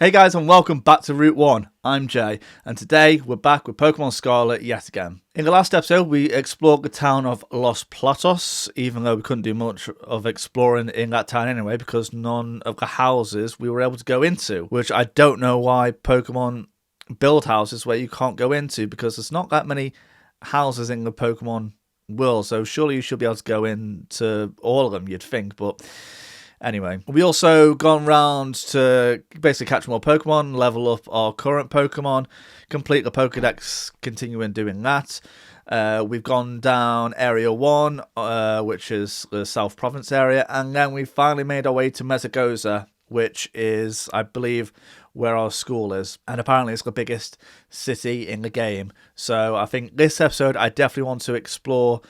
Hey guys, and welcome back to Route 1. I'm Jay, and today we're back with Pokemon Scarlet yet again. In the last episode, we explored the town of Los Platos, even though we couldn't do much of exploring in that town anyway, because none of the houses we were able to go into, which I don't know why Pokemon build houses where you can't go into, because there's not that many houses in the Pokemon world, so surely you should be able to go into all of them, you'd think, but... Anyway, we also gone round to basically catch more Pokemon, level up our current Pokemon, complete the Pokedex, continuing doing that. We've gone down Area 1, which is the South Province area, and then we finally made our way to Mesagoza, which is, I believe, where our school is. And apparently it's the biggest city in the game. So I think this episode, I definitely want to explore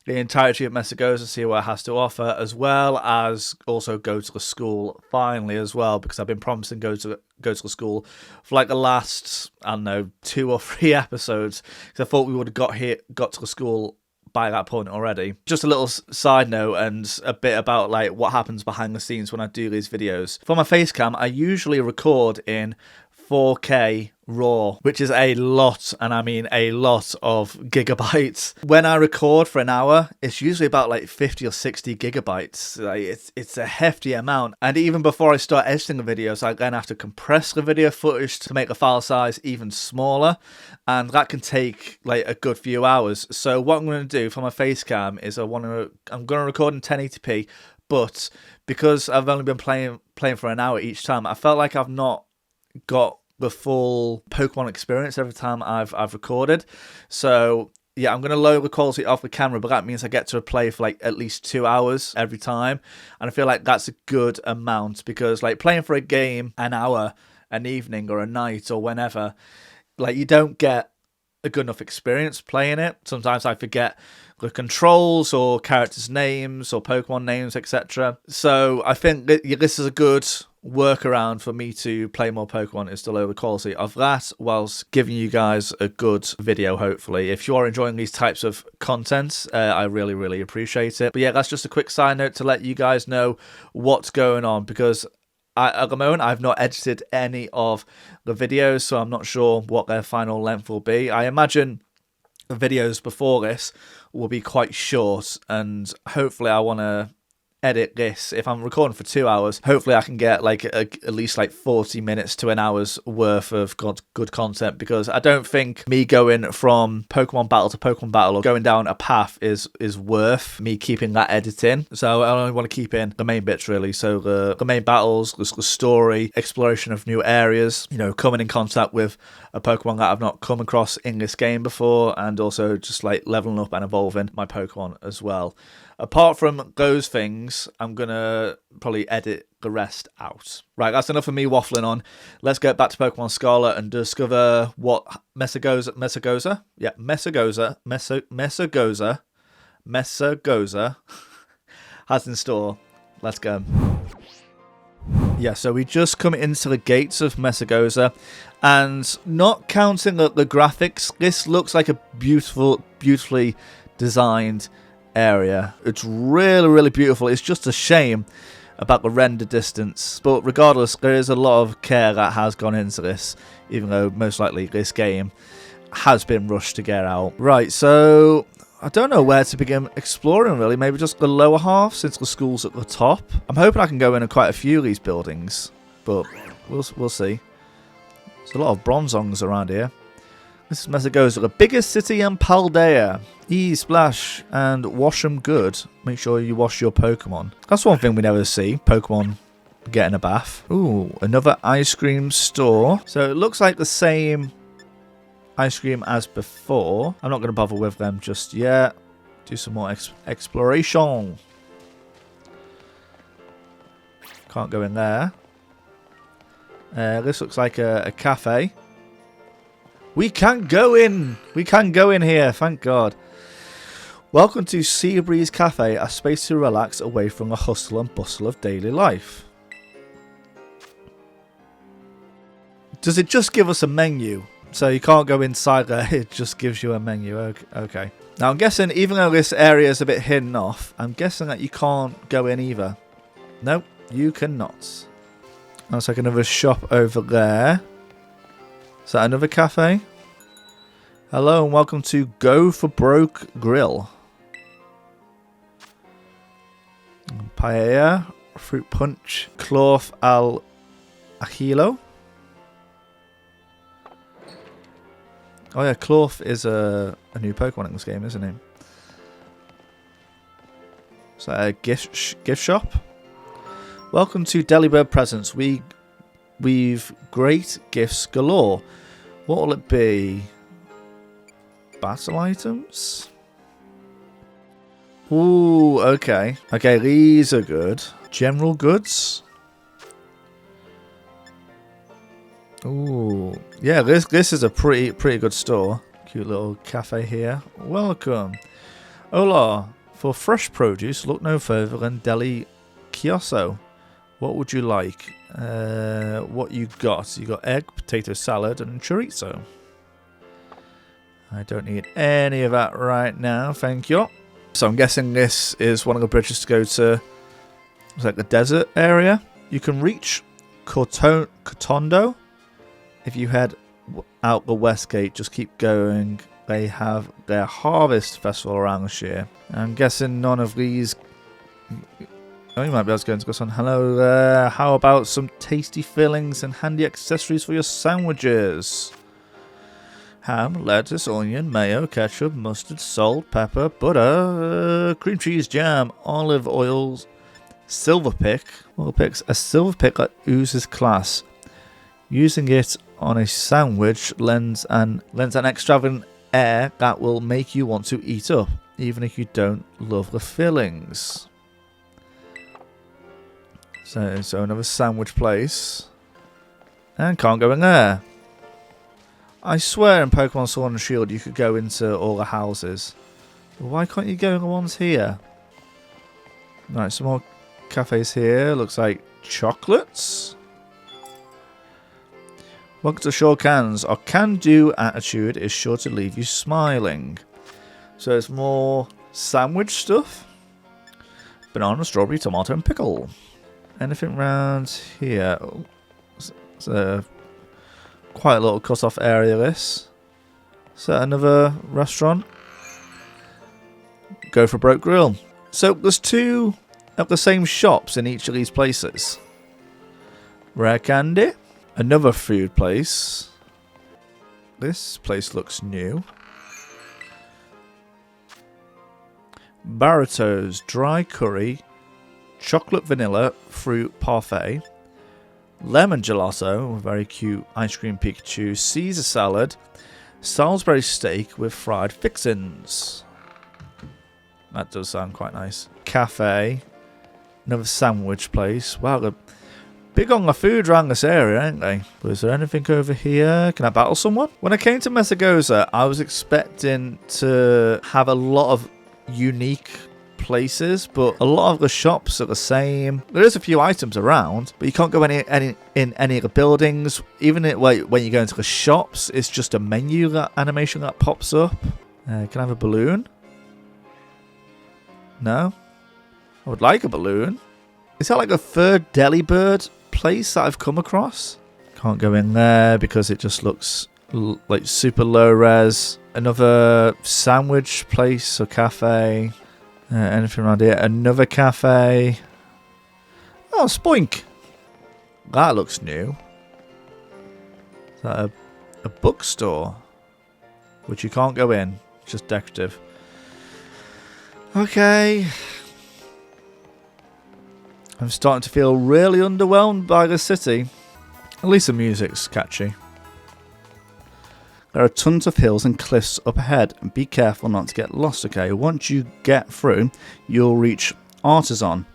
the entirety of Mesagoza, see what it has to offer, as well as also go to the school finally as well, because I've been promising go to the school for like the last, I don't know, 2 or 3 episodes, because I thought we would have got to the school by that point already. Just a little side note and a bit about like what happens behind the scenes when I do these videos. For my face cam, I usually record in 4K RAW, which is a lot, and I mean a lot of gigabytes. When I record for an hour, it's usually about like 50 or 60 gigabytes. Like it's a hefty amount. And even before I start editing the videos, I then have to compress the video footage to make the file size even smaller, and that can take like a good few hours. So what I'm going to do for my face cam is I'm going to record in 1080p, but because I've only been playing for an hour each time, I felt like I've not got the full Pokemon experience every time I've recorded. So yeah, I'm going to lower the quality of the camera, but that means I get to play for like at least 2 hours every time, and I feel like that's a good amount, because like playing for a game an hour an evening or a night or whenever, like you don't get a good enough experience playing it. Sometimes I forget the controls or characters' names or Pokemon names, etc. So I think this is a good workaround for me to play more Pokemon, is to lower the quality of that whilst giving you guys a good video, hopefully. If you are enjoying these types of content, I really appreciate it. But yeah, that's just a quick side note to let you guys know what's going on, because at the moment I've not edited any of the videos, so I'm not sure what their final length will be. I imagine the videos before this will be quite short, and hopefully I want to edit this. If I'm recording for 2 hours, hopefully I can get like at least like 40 minutes to an hour's worth of good content, because I don't think me going from Pokemon battle to Pokemon battle or going down a path is worth me keeping that editing. So I only want to keep in the main bits really. So the main battles, the story, exploration of new areas, you know, coming in contact with a Pokemon that I've not come across in this game before, and also just like leveling up and evolving my Pokemon as well. Apart from those things, I'm going to probably edit the rest out. Right, that's enough of me waffling on. Let's get back to Pokemon Scarlet and discover what Mesagoza has in store. Let's go. Yeah, so we just come into the gates of Mesagoza, and not counting the graphics, this looks like a beautifully designed area. It's really beautiful. It's just a shame about the render distance, but regardless, there is a lot of care that has gone into this, even though most likely this game has been rushed to get out. Right, so I don't know where to begin exploring really. Maybe just the lower half, since the school's at the top. I'm hoping I can go in quite a few of these buildings, but we'll see. There's a lot of Bronzongs around here. This is Mesagoza, the biggest city in Paldea. Splash and wash them good. Make sure you wash your Pokemon. That's one thing we never see. Pokemon getting a bath. Ooh, another ice cream store. So it looks like the same ice cream as before. I'm not going to bother with them just yet. Do some more exploration. Can't go in there. This looks like a cafe. We can go in! We can go in here, thank God. Welcome to Sea Breeze Cafe, a space to relax away from the hustle and bustle of daily life. Does it just give us a menu? So you can't go inside there, it just gives you a menu. Okay. Now I'm guessing, even though this area is a bit hidden off, I'm guessing that you can't go in either. Nope, you cannot. Looks like another shop over there. Is that another cafe? Hello and welcome to Go for Broke Grill. Paella, fruit punch, cloth al ajillo. Oh yeah, cloth is a new Pokemon in this game, isn't it? So a gift shop. Welcome to Delibird Presents. We've great gifts galore. What will it be? Battle items? Ooh, okay. Okay, these are good. General goods. Ooh, yeah. This is a pretty good store. Cute little cafe here. Welcome. Hola. For fresh produce, look no further than Deli Chioso. What would you like? What you got? You got egg, potato salad, and chorizo. I don't need any of that right now, thank you. So I'm guessing this is one of the bridges to go to, it's like the desert area. You can reach Cotondo if you head out the west gate. Just keep going. They have their harvest festival around this year. I'm guessing none of these. Oh, you might be able to go into this one. Hello there. How about some tasty fillings and handy accessories for your sandwiches? Ham, lettuce, onion, mayo, ketchup, mustard, salt, pepper, butter, cream cheese, jam, olive oil, silver pick. Well, picks a silver pick that oozes class. Using it on a sandwich lends an extravagant air that will make you want to eat up, even if you don't love the fillings. So another sandwich place. And can't go in there. I swear in Pokemon Sword and Shield you could go into all the houses. Why can't you go in the ones here? Right, some more cafes here. Looks like chocolates. Welcome to Shore Cans. Our can-do attitude is sure to leave you smiling. So it's more sandwich stuff. Banana, strawberry, tomato, and pickle. Anything around here? Oh, it's a quite a little cut-off area, this. Is that another restaurant? Go for Broke Grill. So there's two of the same shops in each of these places. Rare Candy. Another food place. This place looks new. Barato's Dry Curry, Chocolate Vanilla Fruit Parfait, Lemon Gelato, a very cute ice cream Pikachu, Caesar Salad, Salisbury Steak with fried fixins. That does sound quite nice. Cafe, another sandwich place. Wow, they're big on the food around this area, aren't they? But is there anything over here? Can I battle someone? When I came to Metagoza, I was expecting to have a lot of unique places, but a lot of the shops are the same. There is a few items around, but you can't go in any of the buildings. Even when you go into the shops, it's just a menu, that animation that pops up. Can I have a balloon? No? I would like a balloon. Is that like a third Delibird place that I've come across? Can't go in there because it just looks like super low res. Another sandwich place or cafe. Anything around here? Another cafe. Oh, Spoink. That looks new. Is that a bookstore? Which you can't go in. It's just decorative. Okay. I'm starting to feel really underwhelmed by the city. At least the music's catchy. There are tons of hills and cliffs up ahead, and be careful not to get lost, okay? Once you get through, you'll reach Artisan,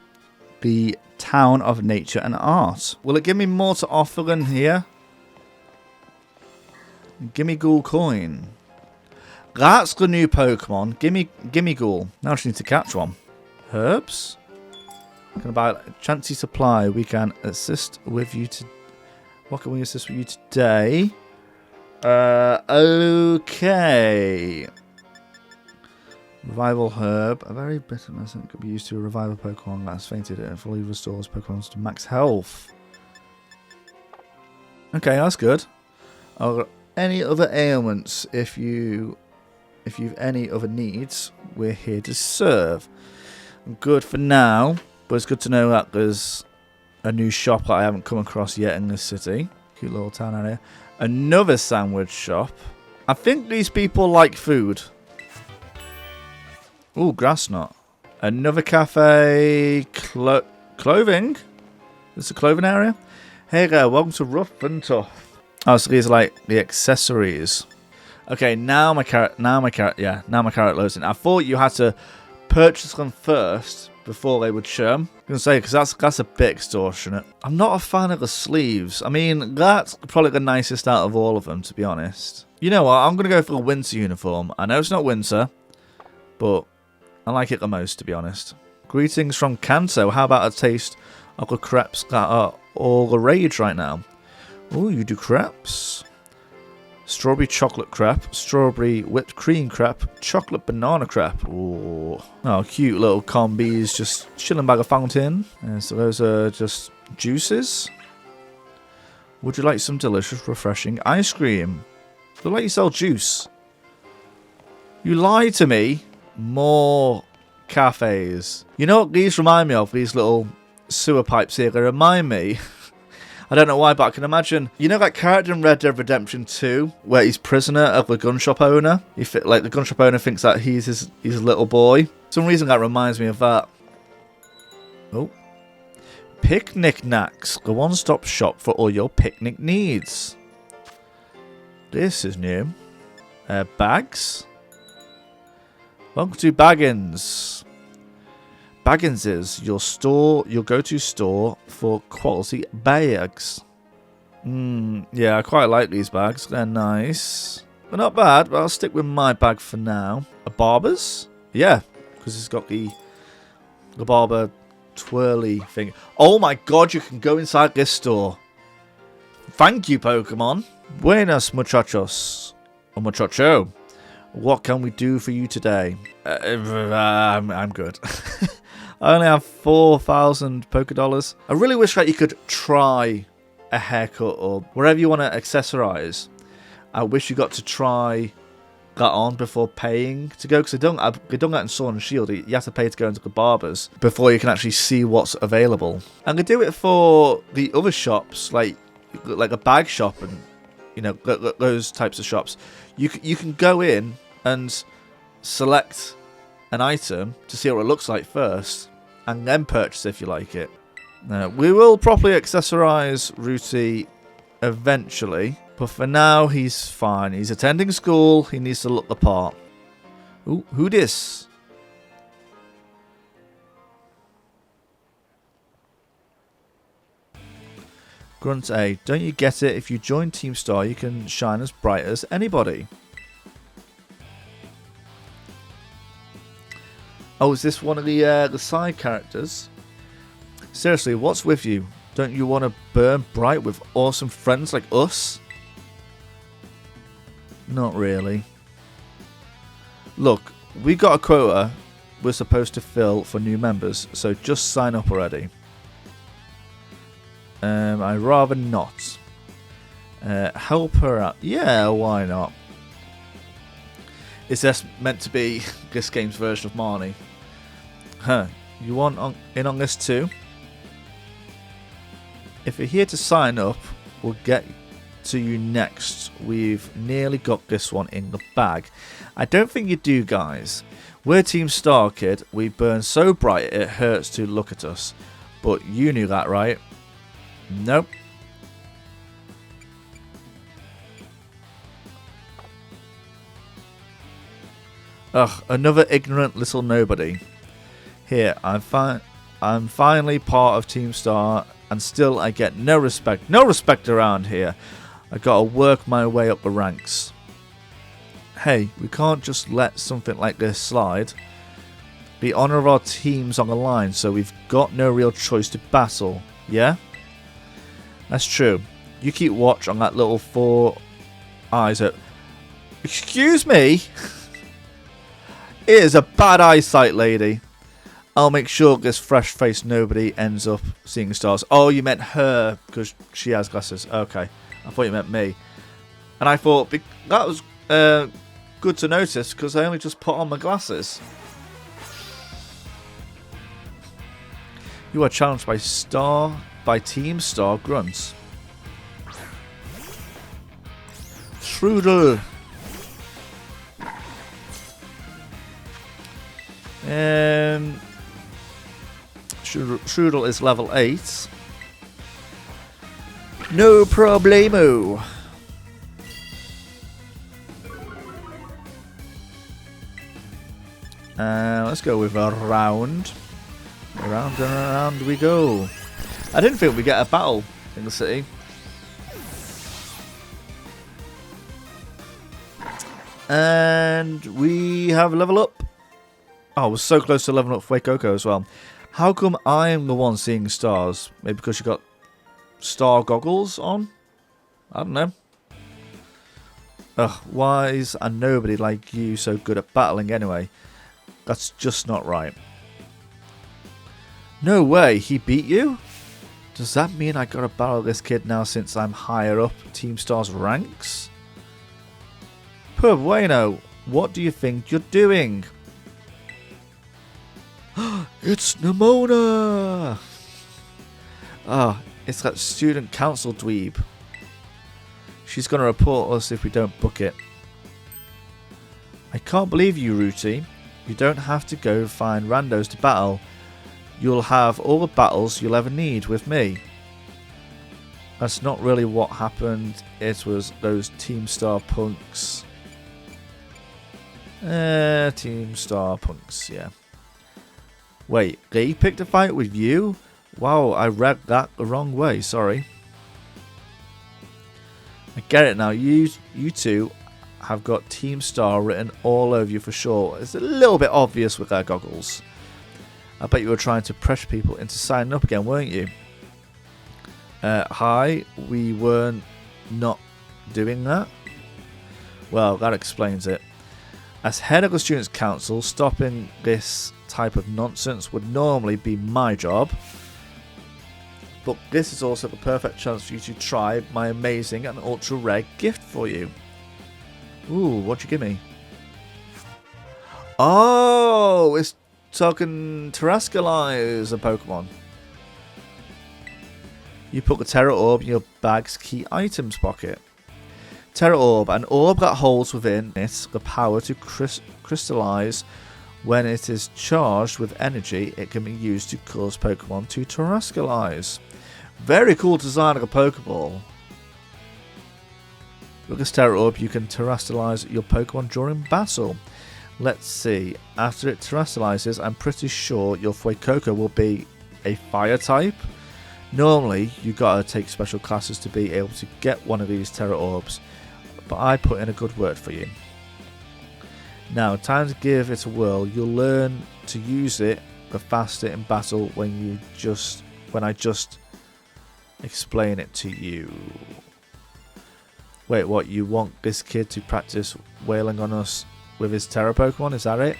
the town of nature and art. Will it give me more to offer than here? Gimme Ghoul coin. That's the new Pokemon. Gimme Ghoul. Now I just need to catch one. Herbs? Can I buy a Chansey supply? We can assist with you to. What can we assist with you today? Okay. Revival herb. A very bitter medicine could be used to revive a Pokemon that has fainted and fully restores Pokemon to max health. Okay, that's good. Any other ailments? If you've any other needs, we're here to serve. Good for now, but it's good to know that there's a new shop that I haven't come across yet in this city. Cute little town area. Another sandwich shop. I think these people like food. Ooh, grass knot. Another cafe. Clothing? This is a clothing area? Hey there, welcome to Rough and Tough. Oh, so these are like the accessories. Okay, now my carrot loads in. I thought you had to purchase them first before they would show. I'm gonna say, because that's a bit extortionate. I'm not a fan of the sleeves. I mean, that's probably the nicest out of all of them, to be honest. You know what? I'm gonna go for a winter uniform. I know it's not winter, but I like it the most, to be honest. Greetings from Kanto. How about a taste of the crepes that are all the rage right now? Oh, you do crepes. Strawberry chocolate crepe, strawberry whipped cream crepe, chocolate banana crepe. Ooh. Oh, cute little combis just chilling by the fountain. So those are just juices. Would you like some delicious, refreshing ice cream? Look like you sell juice. You lied to me. More cafes. You know what these remind me of? These little sewer pipes here. They remind me... I don't know why, but I can imagine... You know that character in Red Dead Redemption 2 where he's prisoner of the gun shop owner? Like the gun shop owner thinks that he's his little boy. For some reason that reminds me of that. Oh. Picnic Knacks. The one-stop shop for all your picnic needs. This is new. Bags. Welcome to Baggins. Baggins is your go-to store for quality bags. Yeah, I quite like these bags. They're nice. They're not bad, but I'll stick with my bag for now. A barber's? Yeah, because it's got the barber twirly thing. Oh my god, you can go inside this store. Thank you, Pokemon. Buenos muchachos. Or muchacho. What can we do for you today? I'm good. I only have 4,000 Pokedollars. I really wish that you could try a haircut or wherever you want to accessorize. I wish you got to try that on before paying to go, because they don't get in Sword and Shield. You have to pay to go into the barbers before you can actually see what's available. And they do it for the other shops, like a bag shop and those types of shops. You can go in and select an item to see what it looks like first, and then purchase if you like it. We will properly accessorize Rooty eventually, but for now he's fine. He's attending school, he needs to look the part. Ooh, who this? Grunt A, don't you get it? If you join Team Star, you can shine as bright as anybody. Oh, is this one of the side characters? Seriously, what's with you? Don't you want to burn bright with awesome friends like us? Not really. Look, we got a quota we're supposed to fill for new members, so just sign up already. I'd rather not. Help her out. Yeah, why not? Is this meant to be this game's version of Marnie? Huh, you want in on this too? If you're here to sign up, we'll get to you next. We've nearly got this one in the bag. I don't think you do, guys. We're Team Star, kid. We burn so bright it hurts to look at us. But you knew that, right? Nope. Ugh, another ignorant little nobody. Here, I'm finally part of Team Star, and still I get no respect. No respect around here. I gotta work my way up the ranks. Hey, we can't just let something like this slide. The honor of our team's on the line, so we've got no real choice to battle, yeah? That's true. You keep watch on that little four eyes. Excuse me? It is a bad eyesight, lady. I'll make sure this fresh-faced nobody ends up seeing stars. Oh, you meant her, because she has glasses. Okay. I thought you meant me. And I thought that was good to notice because I only just put on my glasses. You are challenged by Team Star Grunts. Strudel. Strudel is level 8. No problemo. Let's go with a round. Around and around we go. I didn't think we'd get a battle in the city. And we have a level up. Oh, we're so close to leveling up Fuecoco as well. How come I'm the one seeing stars? Maybe because you got star goggles on? I don't know. Ugh, why is a nobody like you so good at battling anyway? That's just not right. No way, he beat you? Does that mean I gotta battle this kid now since I'm higher up Team Star's ranks? Poor bueno, what do you think you're doing? It's Nimona! Ah, it's that student council dweeb. She's gonna report us if we don't book it. I can't believe you, Rooty. You don't have to go find randos to battle. You'll have all the battles you'll ever need with me. That's not really what happened. It was those Team Star punks. Team Star punks, yeah. Wait, they picked a fight with you? Wow, I read that the wrong way, sorry. I get it now. You two have got Team Star written all over you for sure. It's a little bit obvious with their goggles. I bet you were trying to pressure people into signing up again, weren't you? Hi, we weren't not doing that. Well, that explains it. As head of the Students' Council, stopping this type of nonsense would normally be my job. But this is also the perfect chance for you to try my amazing and ultra rare gift for you. Ooh, what'd you give me? Oh, it's talking Terrascalize a Pokemon. You put the Terra Orb in your bag's key items pocket. Terra Orb, an orb that holds within it the power to crystallize. When it is charged with energy, it can be used to cause Pokemon to Terrascalize. Very cool design of a Pokeball. With this Terra Orb, you can Terrascalize your Pokemon during battle. Let's see. After it Terrascalizes, I'm pretty sure your Fuecoco will be a Fire type. Normally, you gotta take special classes to be able to get one of these Terra Orbs, but I put in a good word for you. Now, time to give it a whirl. You'll learn to use it the faster in battle when I just explain it to you. Wait, what? You want this kid to practice wailing on us with his Terra Pokemon? Is that it?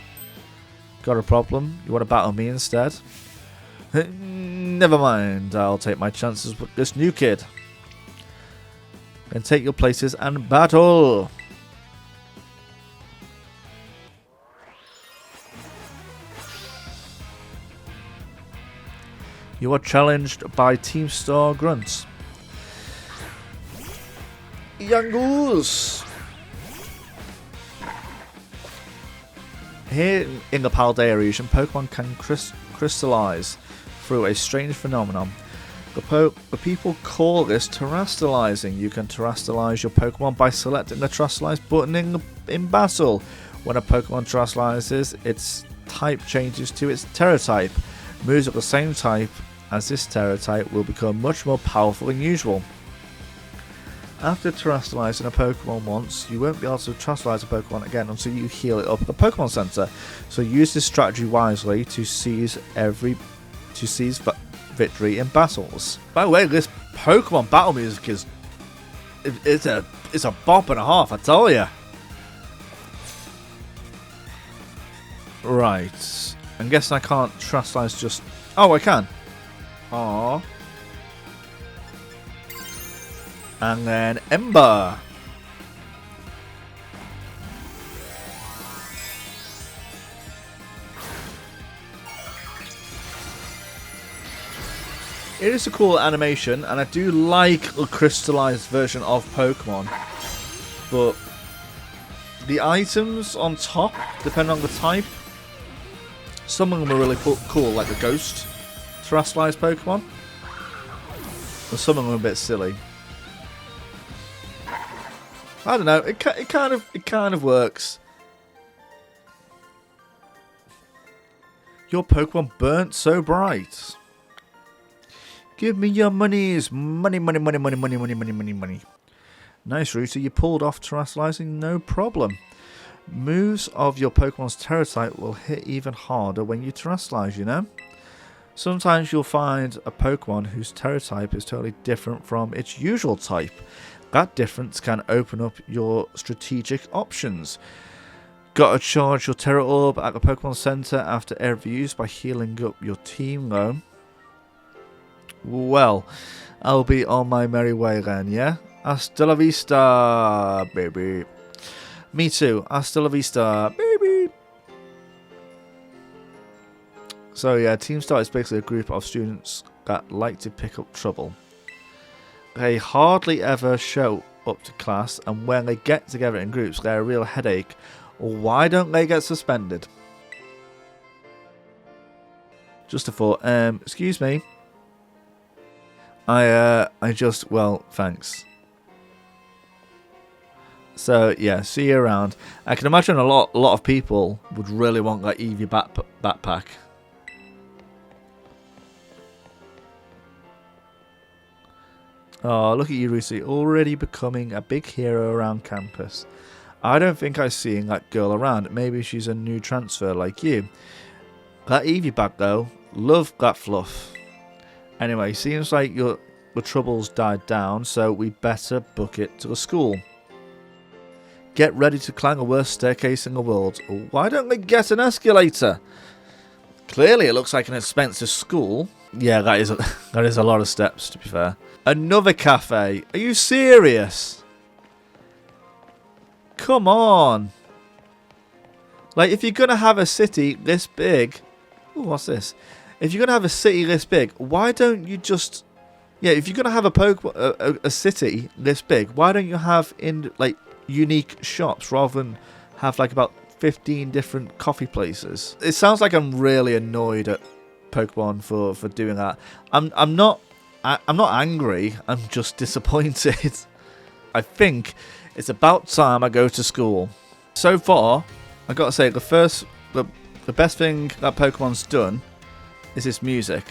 Got a problem? You want to battle me instead? Never mind. I'll take my chances with this new kid. And take your places and battle. You are challenged by Team Star Grunts. Yangoos! Here in the Paldea region, Pokemon can crystallize through a strange phenomenon. The people call this terrastalizing. You can terrastalize your Pokemon by selecting the terrastalize button in battle. When a Pokemon terrastalizes, its type changes to its Terra type. Moves of the same type as this Terra type will become much more powerful than usual. After terrastalizing a Pokemon once, you won't be able to terrastalize a Pokemon again until you heal it up at the Pokemon Center. So use this strategy wisely to seize victory in battles. By the way, this Pokemon battle music is it's a bop and a half, I tell ya. Right. I'm guessing I can't terrastalize just... Oh, I can. Aww. And then Ember. It is a cool animation, and I do like a crystallized version of Pokemon. But the items on top, depending on the type, some of them are really cool, like the Ghost terrestrialized Pokemon. But some of them are a bit silly. I don't know. It kind of works. Your Pokemon burnt so bright. Give me your monies. Money, money, money, money, money, money, money, money, money. Nice, Rooster. You pulled off terrestrializing, no problem. Moves of your Pokemon's Terra type will hit even harder when you terrestrialize, you know? Sometimes you'll find a Pokemon whose Terra type is totally different from its usual type. That difference can open up your strategic options. Gotta charge your Terra Orb at the Pokemon Center after every use by healing up your team, though. Well, I'll be on my merry way then, yeah? Hasta la vista, baby. Me too. Hasta la vista, baby. So yeah, Team Star is basically a group of students that like to pick up trouble. They hardly ever show up to class, and when they get together in groups, they're a real headache. Why don't they get suspended? Just a thought. Excuse me. Well, thanks. So yeah, see you around. I can imagine a lot of people would really want that Eevee backpack. Oh, look at you, Lucy, already becoming a big hero around campus. I don't think I've seen that girl around. Maybe she's a new transfer like you. That Eevee bag though, love that fluff. Anyway, seems like the troubles died down, so we better book it to the school. Get ready to climb the worst staircase in the world. Why don't we get an escalator? Clearly it looks like an expensive school. Yeah, that is a lot of steps, to be fair. Another cafe. Are you serious? Come on. Like, if you're going to have a city this big... Ooh, what's this? If you're going to have a city this big, why don't you just... Yeah, if you're going to have a city this big, why don't you have unique shops rather than have like about 15 different coffee places? It sounds like I'm really annoyed at Pokemon for doing that. I'm not angry, I'm just disappointed. I think it's about time I go to school. So far, I gotta say, the best thing that Pokemon's done is this music.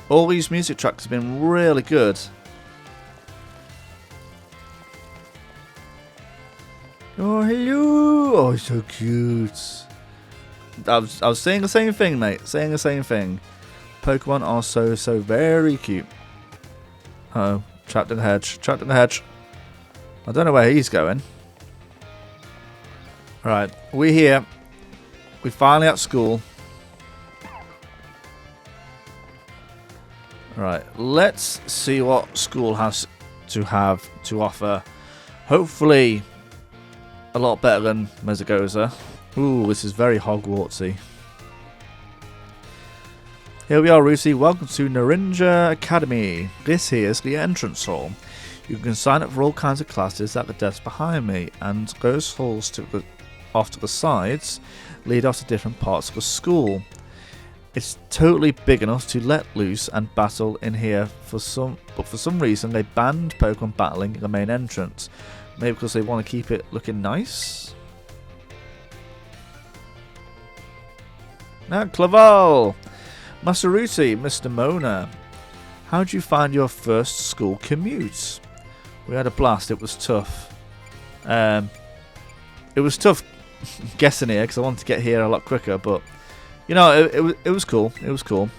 All these music tracks have been really good. Oh, hello! Oh, so cute. I was saying the same thing, mate. Saying the same thing. Pokemon are so very cute. Oh, trapped in the hedge. Trapped in the hedge. I don't know where he's going. Right, we're here. We're finally at school. Right, let's see what school has to offer. Hopefully, a lot better than Mesagoza. Ooh, this is very Hogwartsy. Here we are, Lucy. Welcome to Narinja Academy. This here is the entrance hall. You can sign up for all kinds of classes at the desk behind me, and those halls off to the sides lead off to different parts of the school. It's totally big enough to let loose and battle in here but for some reason they banned Pokemon battling in the main entrance. Maybe because they want to keep it looking nice? Now, Clavel! Master Ruti, Mr. Mona. How did you find your first school commute? We had a blast, it was tough. It was tough guessing here because I wanted to get here a lot quicker, but you know, it was cool. It was cool.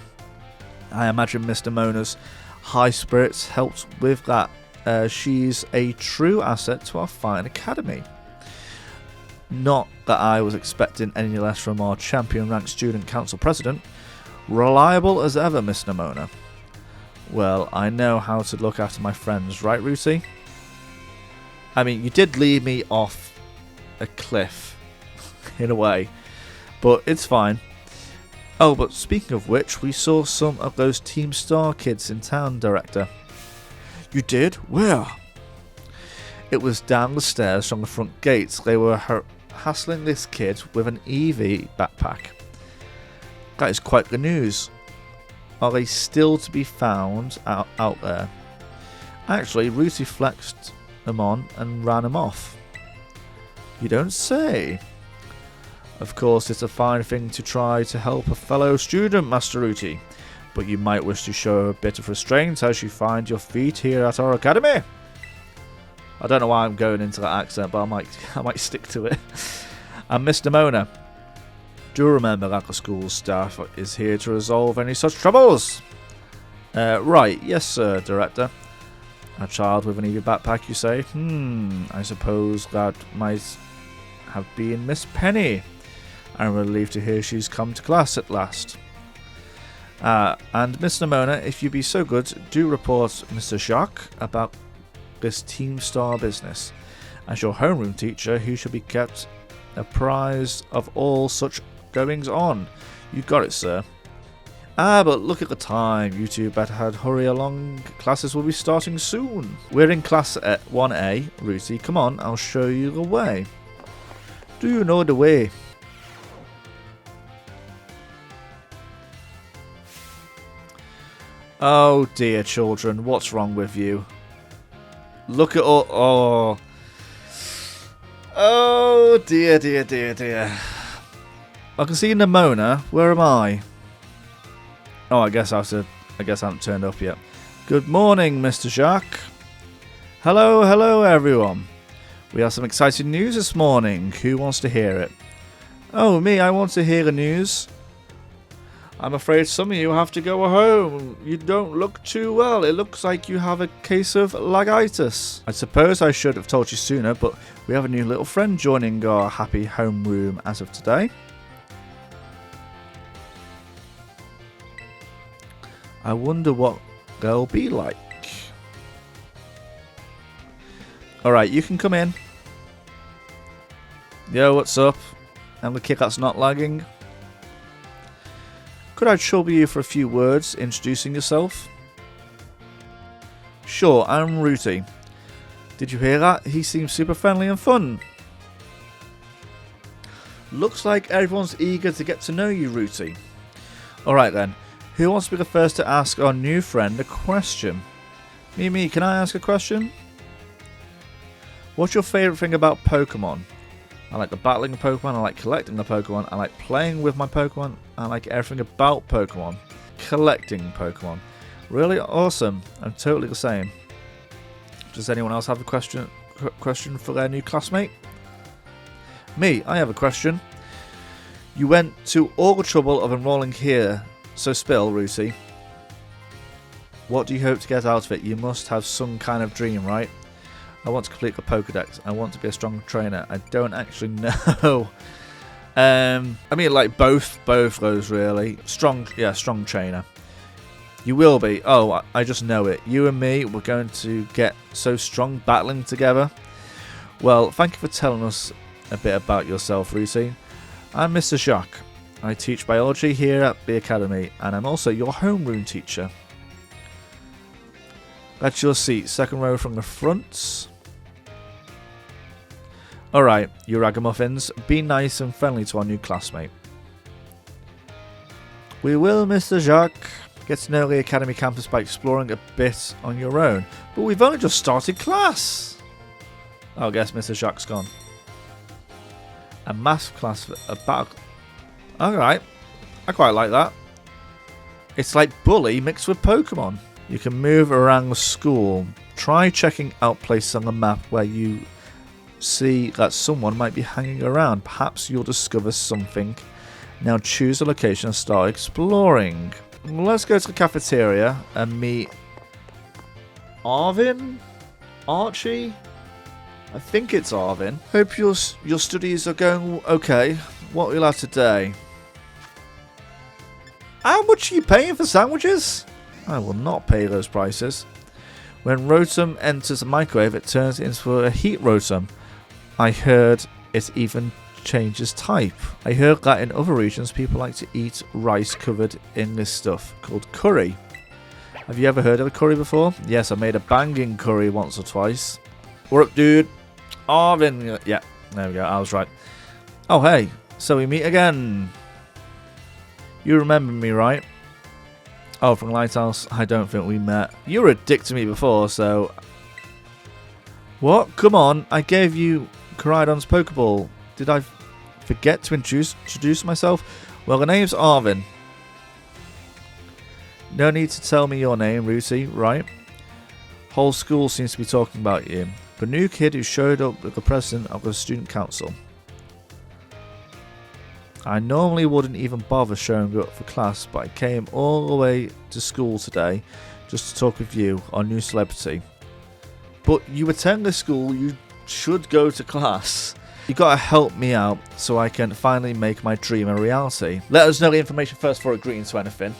I imagine Mr. Mona's high spirits helped with that. She's a true asset to our fine academy. Not that I was expecting any less from our champion-ranked student council president. Reliable as ever, Mr. Mona. Well, I know how to look after my friends, right, Rooty? I mean, you did lead me off a cliff, in a way, but it's fine. Oh, but speaking of which, we saw some of those Team Star kids in town, Director. You did? Where? It was down the stairs from the front gates. They were hassling this kid with an EV backpack. That is quite the news. Are they still to be found out there? Actually, Rooty flexed them on and ran them off. You don't say. Of course, it's a fine thing to try to help a fellow student, Master Rooty, but you might wish to show a bit of restraint as you find your feet here at our academy. I don't know why I'm going into that accent, but I might stick to it. And Mr. Mona, do remember that the school staff is here to resolve any such troubles. Right, yes sir, Director. A child with an EV backpack, you say? I suppose that might have been Miss Penny. I'm relieved to hear she's come to class at last. And Mr. Mona, if you be so good, do report Mr. Jacques about this Team Star business. As your homeroom teacher, he shall be kept apprised of all such goings on. You got it, sir. But look at the time. You two better hurry along. Classes will be starting soon. We're in class at 1A. Rooty, come on, I'll show you the way. Do you know the way? Oh dear, children, what's wrong with you? Look at all. Oh dear, dear, dear, dear. I can see Nimona. Where am I? Oh, I guess I haven't turned up yet. Good morning, Mr. Jacques. Hello, everyone. We have some exciting news this morning. Who wants to hear it? Oh, me, I want to hear the news. I'm afraid some of you have to go home. You don't look too well. It looks like you have a case of lagitis. I suppose I should have told you sooner, but we have a new little friend joining our happy homeroom as of today. I wonder what they'll be like. Alright, you can come in. Yo, what's up? I'm the kid that's not lagging. Could I trouble you for a few words introducing yourself? Sure, I'm Rooty. Did you hear that? He seems super friendly and fun. Looks like everyone's eager to get to know you, Rooty. Alright then. Who wants to be the first to ask our new friend a question? Me, can I ask a question? What's your favourite thing about Pokemon? I like the battling of Pokemon, I like collecting the Pokemon, I like playing with my Pokemon, I like everything about Pokemon. Collecting Pokemon. Really awesome. I'm totally the same. Does anyone else have a question for their new classmate? Me, I have a question. You went to all the trouble of enrolling here. So spill, Rooty. What do you hope to get out of it? You must have some kind of dream, right? I want to complete the Pokedex. I want to be a strong trainer. I don't actually know. I mean, like both those really. Strong trainer. You will be. Oh, I just know it. You and me, we're going to get so strong battling together. Well, thank you for telling us a bit about yourself, Rooty. I'm Mr. Jacques. I teach biology here at the academy, and I'm also your homeroom teacher. That's your seat, second row from the front. Alright, you ragamuffins, be nice and friendly to our new classmate. We will, Mr. Jacques. Get to know the academy campus by exploring a bit on your own. But we've only just started class! Oh, I guess Mr. Jacques' gone. A math class, a battle... Alright, I quite like that. It's like Bully mixed with Pokemon. You can move around the school. Try checking out places on the map where you see that someone might be hanging around. Perhaps you'll discover something. Now choose a location and start exploring. Let's go to the cafeteria and meet Arvin? Archie? I think it's Arvin. Hope your studies are going okay. What will you have today? How much are you paying for sandwiches? I will not pay those prices. When Rotom enters a microwave, it turns into a heat Rotom. I heard it even changes type. I heard that in other regions people like to eat rice covered in this stuff called curry. Have you ever heard of a curry before? Yes, I made a banging curry once or twice. What up, dude? Arvin. Yeah, there we go. I was right. Oh, hey. So we meet again. You remember me, right? Oh, from Lighthouse? I don't think we met. You were a dick to me before, so... What? Come on. I gave you Koraidon's Pokeball. Did I forget to introduce myself? Well, the name's Arvin. No need to tell me your name, Ruti, right? Whole school seems to be talking about you. The new kid who showed up with the president of the student council. I normally wouldn't even bother showing up for class, but I came all the way to school today just to talk with you, our new celebrity. But you attend this school, you should go to class. You gotta help me out so I can finally make my dream a reality. Let us know the information first before agreeing to anything.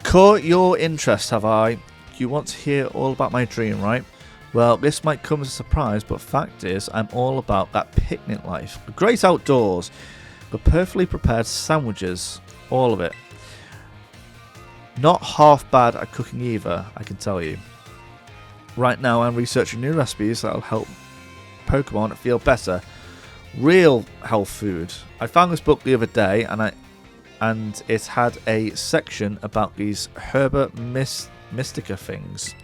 Caught your interest, have I? You want to hear all about my dream, right? Well, this might come as a surprise, but fact is, I'm all about that picnic life. The great outdoors. The perfectly prepared sandwiches. All of it. Not half bad at cooking either, I can tell you. Right now I'm researching new recipes that'll help Pokemon feel better. Real health food. I found this book the other day and it had a section about these Herba Mystica things.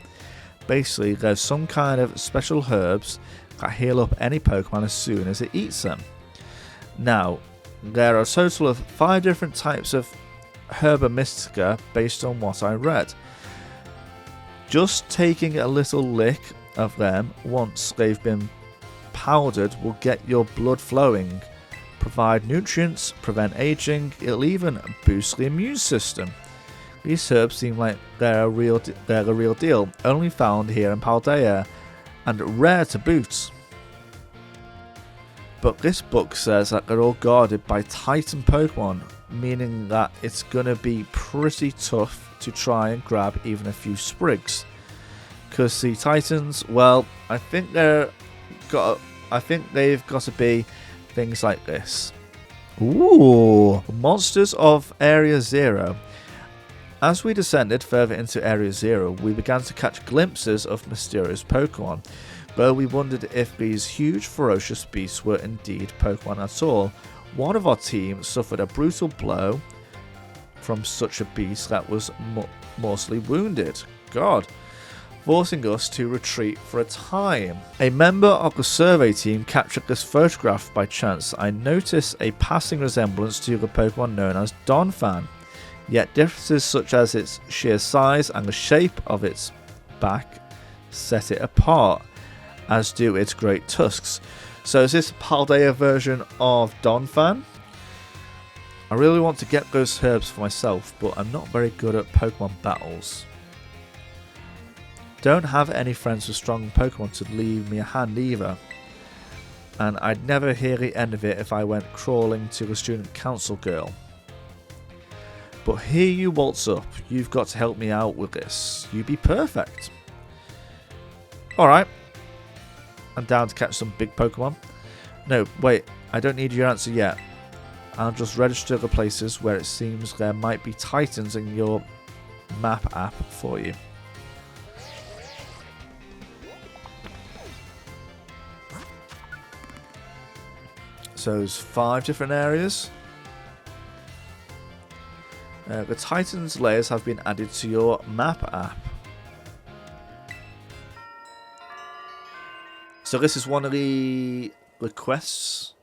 Basically, there's some kind of special herbs that heal up any Pokemon as soon as it eats them. Now, there are a total of 5 different types of Herba Mystica based on what I read. Just taking a little lick of them once they've been powdered will get your blood flowing, provide nutrients, prevent aging, it'll even boost the immune system. These herbs seem like they're a real deal, only found here in Paldea, and rare to boot. But this book says that they're all guarded by Titan Pokemon, meaning that it's gonna be pretty tough to try and grab even a few sprigs. Cause the Titans, well, I think they've got to be things like this. Ooh, monsters of Area Zero. As we descended further into Area Zero, we began to catch glimpses of mysterious Pokemon. Though we wondered if these huge ferocious beasts were indeed Pokemon at all, one of our team suffered a brutal blow from such a beast that was mortally wounded. God. Forcing us to retreat for a time. A member of the survey team captured this photograph by chance. I noticed a passing resemblance to the Pokemon known as Donphan, yet differences such as its sheer size and the shape of its back set it apart, as do its great tusks. So is this a Paldea version of Donphan? I really want to get those herbs for myself, but I'm not very good at Pokemon battles. Don't have any friends with strong Pokemon to leave me a hand either. And I'd never hear the end of it if I went crawling to the student council girl. But here you waltz up. You've got to help me out with this. You'd be perfect. Alright. I'm down to catch some big Pokemon. No, wait. I don't need your answer yet. I'll just register the places where it seems there might be Titans in your map app for you. So there's 5 different areas. The Titans layers have been added to your map app. So this is one of the quests.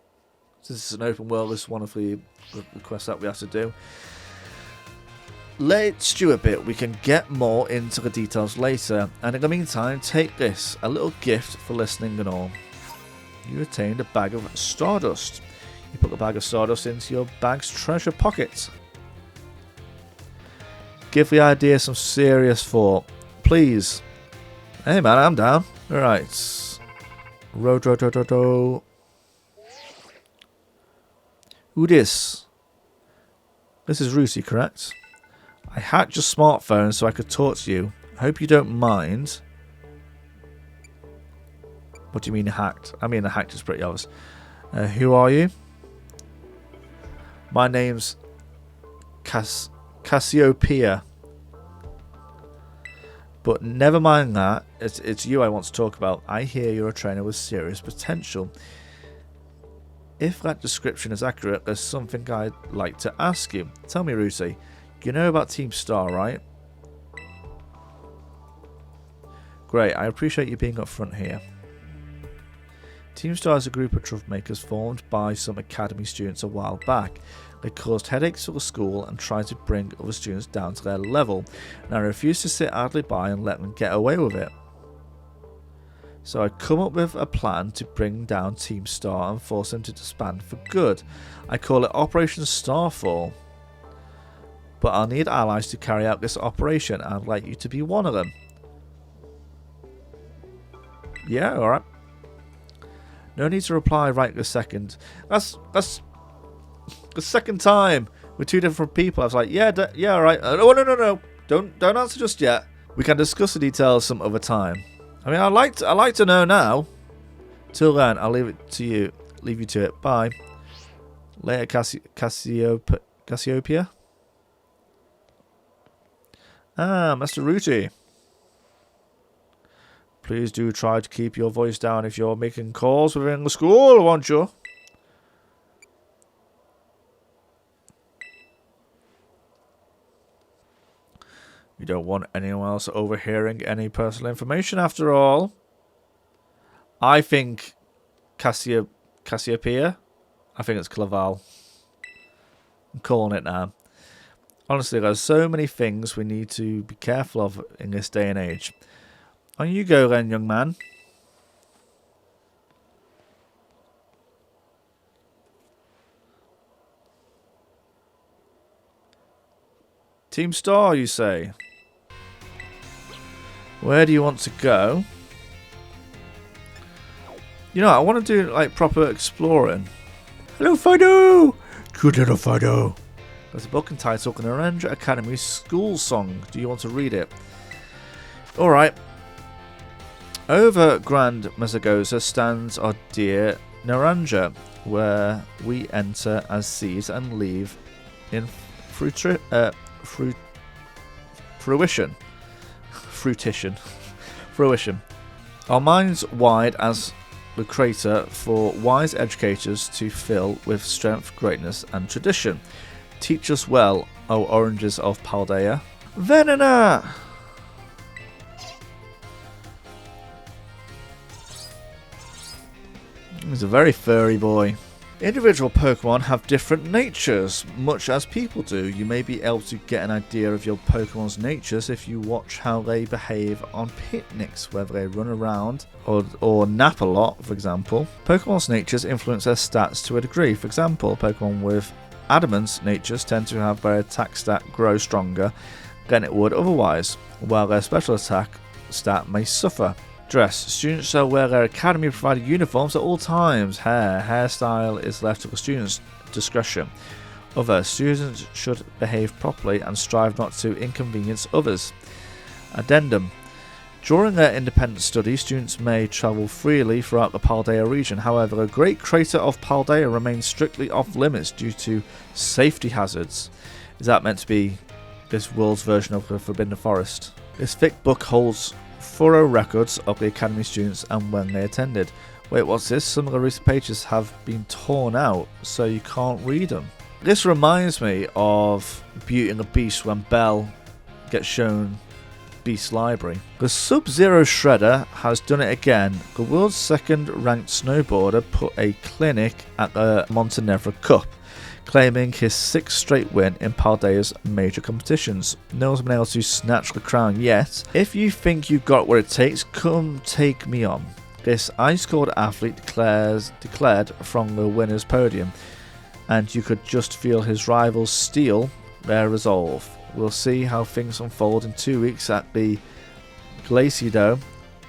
This is an open world. This is one of the quests that we have to do. Let's do a bit. We can get more into the details later. And in the meantime, take this. A little gift for listening and all. You attained a bag of Stardust. You put the bag of Stardust into your bag's treasure pocket. Give the idea some serious thought. Please. Hey man, I'm down. Alright. Who this? This is Ruti, correct? I hacked your smartphone so I could talk to you. I hope you don't mind. What do you mean hacked? I mean, the hacked is pretty obvious. Who are you? My name's Cassiopeia. But never mind that. It's you I want to talk about. I hear you're a trainer with serious potential. If that description is accurate, there's something I'd like to ask you. Tell me, Rusi, you know about Team Star, right? Great, I appreciate you being upfront here. Team Star is a group of troublemakers formed by some academy students a while back. They caused headaches for the school and tried to bring other students down to their level, and I refused to sit idly by and let them get away with it. So I come up with a plan to bring down Team Star and force them to disband for good. I call it Operation Starfall. But I'll need allies to carry out this operation, and I'd like you to be one of them. Yeah, alright. No need to reply right this second. That's the second time with two different people. I was like, yeah, alright. No. Don't answer just yet. We can discuss the details some other time. I mean, I'd like to know now. Till then, I'll leave you to it. Bye. Later, Cassiopeia. Ah, Master Ruti. Please do try to keep your voice down if you're making calls within the school, won't you? You don't want anyone else overhearing any personal information after all. I think Cassiopeia. I think it's Claval. I'm calling it now. Honestly, there's so many things we need to be careful of in this day and age. On you go then, young man. Team Star, you say? Where do you want to go? You know, I want to do like proper exploring. Hello, Fido! Good little Fido. There's a book entitled Naranja Academy School Song. Do you want to read it? Alright. Over Grand Mesagoza stands our dear Naranja, where we enter as seeds and leave in fruition. Our minds wide as the crater for wise educators to fill with strength, greatness, and tradition. Teach us well, O oranges of Paldea. Venena! He's a very furry boy. Individual Pokemon have different natures, much as people do. You may be able to get an idea of your Pokemon's natures if you watch how they behave on picnics, whether they run around or nap a lot, for example. Pokemon's natures influence their stats to a degree. For example, Pokemon with adamant natures tend to have their attack stat grow stronger than it would otherwise, while their special attack stat may suffer. Dress. Students shall wear their academy provided uniforms at all times. Hairstyle is left to the student's discretion. Other students should behave properly and strive not to inconvenience others. Addendum. During their independent study, students may travel freely throughout the Paldea region. However, the Great Crater of Paldea remains strictly off limits due to safety hazards. Is that meant to be this world's version of the Forbidden Forest? This thick book holds thorough records of the academy students and when they attended. Wait, what's this? Some of the recent pages have been torn out, so you can't read them. This reminds me of Beauty and the Beast when Belle gets shown Beast's library. The Sub-Zero Shredder has done it again. The world's second ranked snowboarder put a clinic at the Montenegro Cup, claiming his 6th straight win in Paldea's major competitions. No one's been able to snatch the crown yet. If you think you've got what it takes, come take me on. This ice-cold athlete declared from the winner's podium, and you could just feel his rivals steel their resolve. We'll see how things unfold in 2 weeks at the Glaciado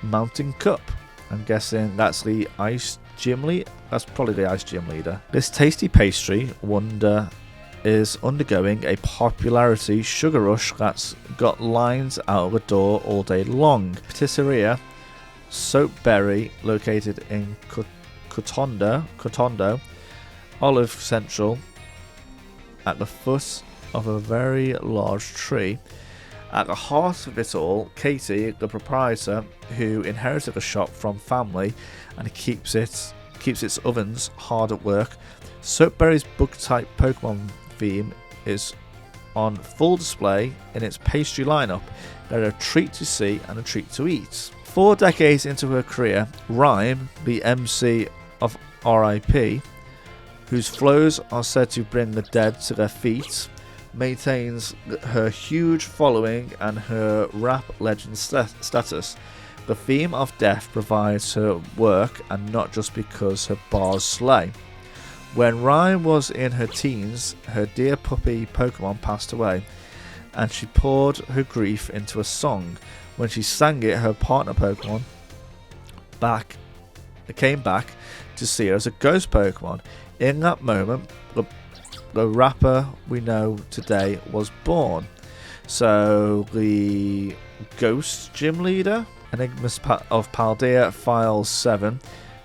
Mountain Cup. I'm guessing that's the ice gym lead. That's probably the ice gym leader. This tasty pastry wonder is undergoing a popularity sugar rush that's got lines out the door all day long. Patisseria Soapberry, located in Cotondo, Olive Central, at the foot of a very large tree. At the heart of it all, Katie, the proprietor, who inherited the shop from family and keeps its ovens hard at work. Soapberry's book-type Pokemon theme is on full display in its pastry lineup. They're a treat to see and a treat to eat. 4 decades into her career, Rhyme, the MC of RIP, whose flows are said to bring the dead to their feet, maintains her huge following and her rap legend status. The theme of death provides her work, and not just because her bars slay. When Rhyme was in her teens, her dear puppy Pokemon passed away, and she poured her grief into a song. When she sang it, her partner Pokemon came back to see her as a ghost Pokemon. In that moment, the rapper we know today was born. So the ghost gym leader, Enigmas of Paldea, File 7,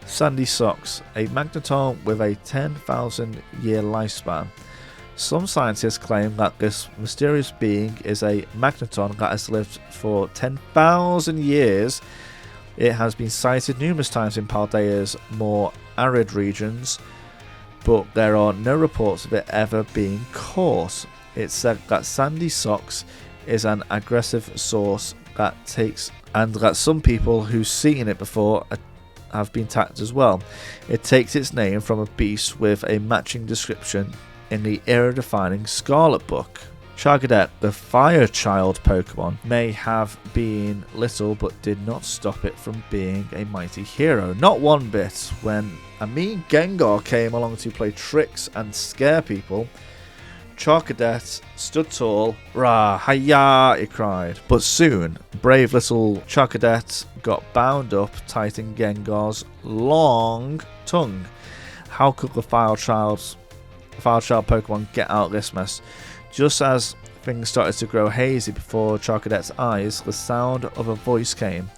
Sandy Socks, a magneton with a 10,000 year lifespan. Some scientists claim that this mysterious being is a magneton that has lived for 10,000 years. It has been sighted numerous times in Paldea's more arid regions, but there are no reports of it ever being caught. It's said that Sandy Socks is an aggressive source that takes, and that some people who've seen it before have been attacked as well. It takes its name from a beast with a matching description in the era-defining Scarlet book. Charcadet, the fire child Pokemon, may have been little but did not stop it from being a mighty hero. Not one bit. When a mean Gengar came along to play tricks and scare people, Charcadet stood tall. Rah, hiya, he cried. But soon, brave little Charcadet got bound up tight in Gengar's long tongue. How could the fire child Pokemon get out of this mess? Just as things started to grow hazy before Charcadet's eyes, the sound of a voice came.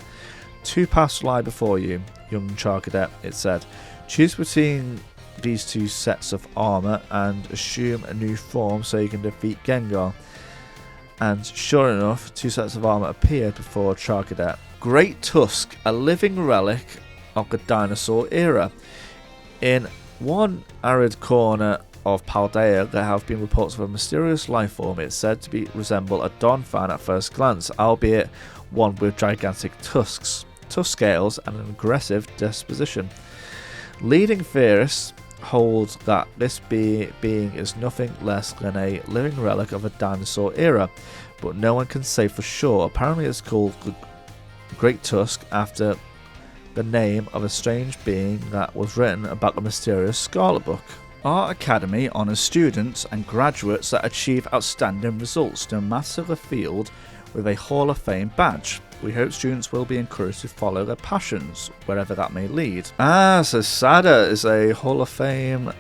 2 paths lie before you, young Charcadet, it said. Choose between these 2 sets of armour and assume a new form so you can defeat Gengar. And sure enough, 2 sets of armour appeared before Charcadet. Great Tusk, a living relic of the dinosaur era. In one arid corner of Paldea, there have been reports of a mysterious life form. It's said to resemble a Donphan at first glance, albeit one with gigantic tusks, tough scales, and an aggressive disposition. Leading theorists hold that this being is nothing less than a living relic of a dinosaur era, but no one can say for sure. Apparently it's called the Great Tusk after the name of a strange being that was written about the mysterious Scarlet book. Our Academy honours students and graduates that achieve outstanding results no matter the field with a Hall of Fame badge. We hope students will be encouraged to follow their passions, wherever that may lead. So Sada is a Hall of Fame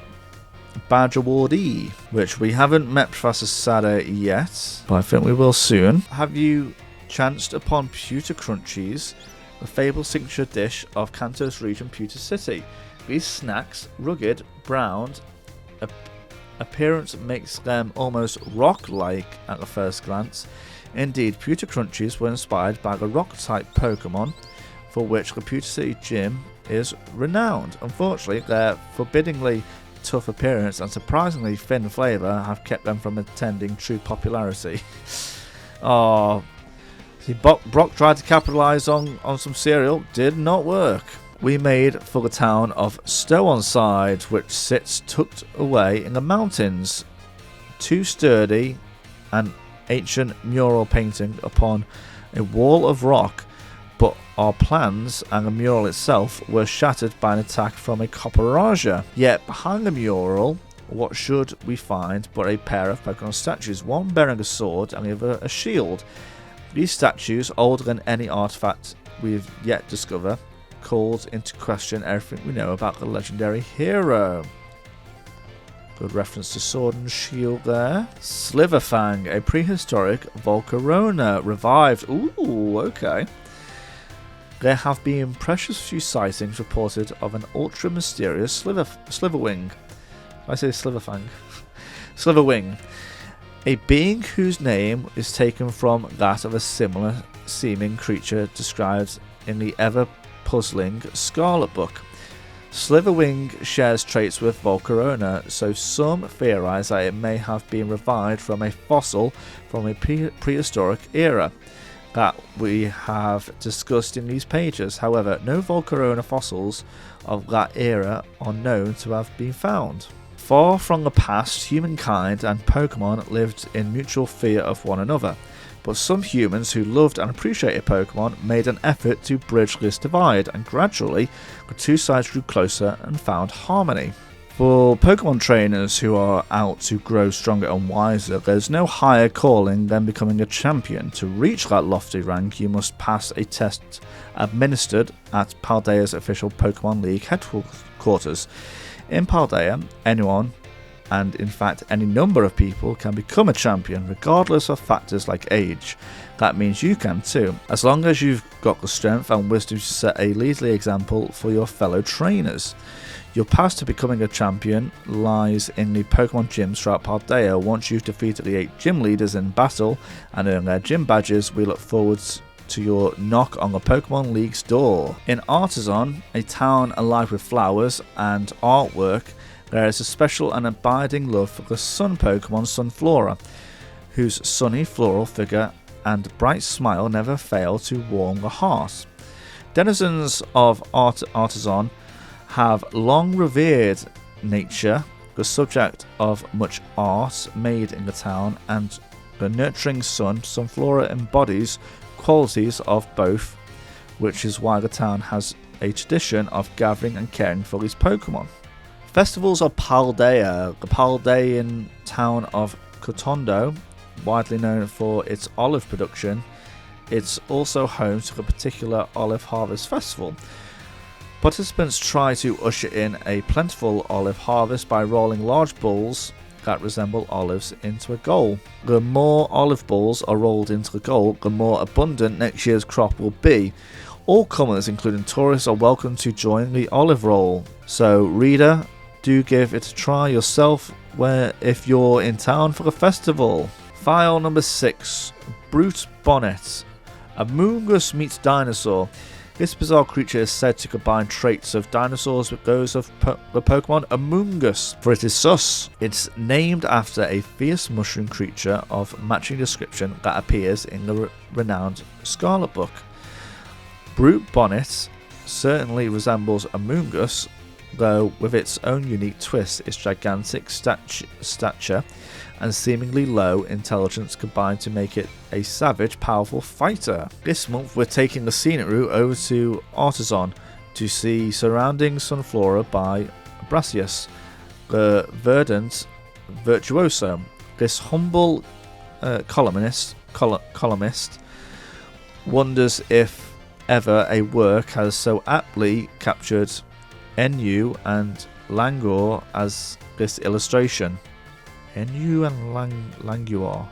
badge awardee, which we haven't met Professor Sada yet, but I think we will soon. Have you chanced upon Pewter Crunchies, the fabled signature dish of Kanto's region, Pewter City? These snacks, rugged, browned, appearance makes them almost rock-like at the first glance. Indeed, Pewter Crunchies were inspired by the rock-type Pokemon, for which the Pewter City Gym is renowned. Unfortunately, their forbiddingly tough appearance and surprisingly thin flavour have kept them from attaining true popularity. See, Brock tried to capitalise on some cereal, did not work. We made for the town of Stow-on-Side, which sits tucked away in the mountains. 2 sturdy and ancient mural painting upon a wall of rock, but our plans and the mural itself were shattered by an attack from a Copperaja. Yet behind the mural, what should we find but a pair of Pokemon statues, one bearing a sword and the other a shield. These statues, older than any artifact we've yet discovered, calls into question everything we know about the legendary hero. Good reference to Sword and Shield there. Sliverfang, a prehistoric Volcarona, revived. Ooh, okay. There have been precious few sightings reported of an ultra-mysterious Sliverwing. I say Sliverfang. Sliverwing. A being whose name is taken from that of a similar seeming creature described in the ever-puzzling Scarlet book. Sliverwing shares traits with Volcarona, so some theorize that it may have been revived from a fossil from a prehistoric era that we have discussed in these pages. However, no Volcarona fossils of that era are known to have been found. Far from the past, humankind and Pokemon lived in mutual fear of one another, but some humans who loved and appreciated Pokemon made an effort to bridge this divide, and gradually the two sides grew closer and found harmony. For Pokemon trainers who are out to grow stronger and wiser, there's no higher calling than becoming a champion. To reach that lofty rank, you must pass a test administered at Paldea's official Pokemon League headquarters. In Paldea, anyone, and in fact any number of people, can become a champion regardless of factors like age. That means you can too, as long as you've got the strength and wisdom to set a leading example for your fellow trainers. Your path to becoming a champion lies in the Pokemon gyms throughout Paldea. Once you've defeated the 8 gym leaders in battle and earned their gym badges, we look forward to your knock on the Pokemon League's door. In Artisan, a town alive with flowers and artwork, there is a special and abiding love for the sun Pokemon Sunflora, whose sunny floral figure and bright smile never fail to warm the heart. Denizens of Artisan have long revered nature, the subject of much art made in the town, and the nurturing sun Sunflora embodies qualities of both, which is why the town has a tradition of gathering and caring for these Pokemon. Festivals of Paldea. The Paldean town of Cotondo, widely known for its olive production, it's also home to a particular olive harvest festival. Participants try to usher in a plentiful olive harvest by rolling large balls that resemble olives into a goal. The more olive balls are rolled into the goal, the more abundant next year's crop will be. All comers, including tourists, are welcome to join the olive roll. So, reader, do give it a try yourself if you're in town for the festival. File number 6. Brute Bonnet. Amoonguss meets dinosaur. This bizarre creature is said to combine traits of dinosaurs with those of the Pokemon Amoonguss, for it is sus. It's named after a fierce mushroom creature of matching description that appears in the renowned Scarlet book. Brute Bonnet certainly resembles Amoonguss, though with its own unique twist. Its gigantic stature and seemingly low intelligence combine to make it a savage, powerful fighter. This month we're taking the scenic route over to Artisan to see surrounding Sunflora by Brassius, the verdant virtuoso. This humble columnist wonders if ever a work has so aptly captured ennui and languor as this illustration. Ennui and languor.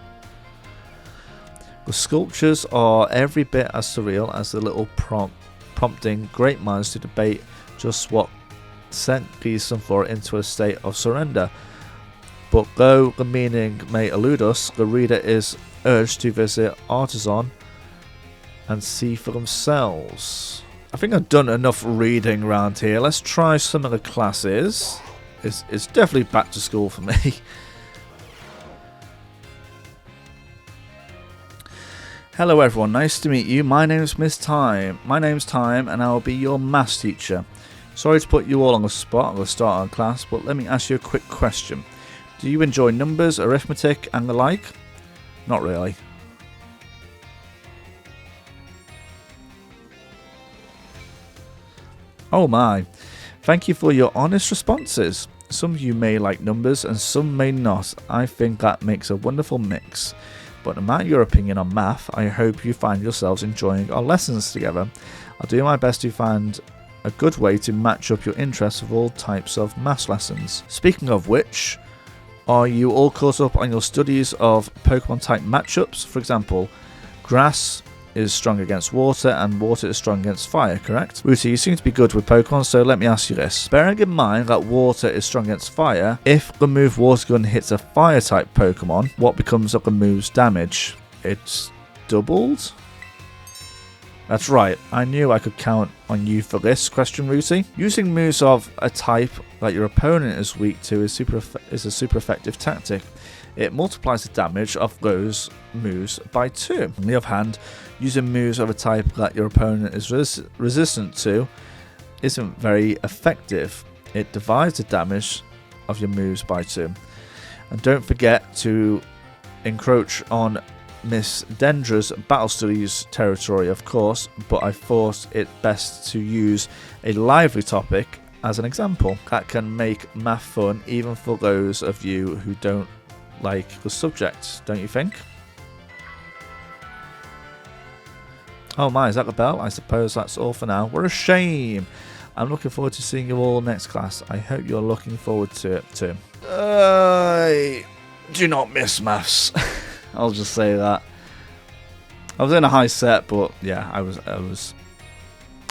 The sculptures are every bit as surreal as the little prompting great minds to debate just what sent these Sunflora into a state of surrender. But though the meaning may elude us, the reader is urged to visit Artisan and see for themselves. I think I've done enough reading around here. Let's try some of the classes. It's definitely back to school for me. Hello everyone, nice to meet you. My name's Time, and I will be your maths teacher. Sorry to put you all on the spot at the start of the class, but let me ask you a quick question. Do you enjoy numbers, arithmetic, and the like? Not really. Oh my, thank you for your honest responses. Some of you may like numbers and some may not. I think that makes a wonderful mix. But no matter your opinion on math, I hope you find yourselves enjoying our lessons together. I'll do my best to find a good way to match up your interests with all types of maths lessons. Speaking of which, Are you all caught up on your studies of Pokemon type matchups? For example, grass is strong against water and water is strong against fire, correct? Rooty, you seem to be good with Pokemon, so let me ask you this. Bearing in mind that water is strong against fire, if the move Water Gun hits a fire type Pokemon, what becomes of the move's damage? It's doubled? That's right, I knew I could count on you for this question, Rooty. Using moves of a type that your opponent is weak to is a super effective tactic. It multiplies the damage of those moves by 2. On the other hand, using moves of a type that your opponent is resistant to isn't very effective. It divides the damage of your moves by 2. And don't forget to encroach on Miss Dendra's Battle Studies territory, of course, but I thought it best to use a lively topic as an example. That can make math fun even for those of you who don't like the subject, don't you think? Oh my, is that the bell? I suppose that's all for now. What a shame. I'm looking forward to seeing you all next class. I hope you're looking forward to it too. I do not miss maths. I'll just say that. I was in a high set, but yeah, I was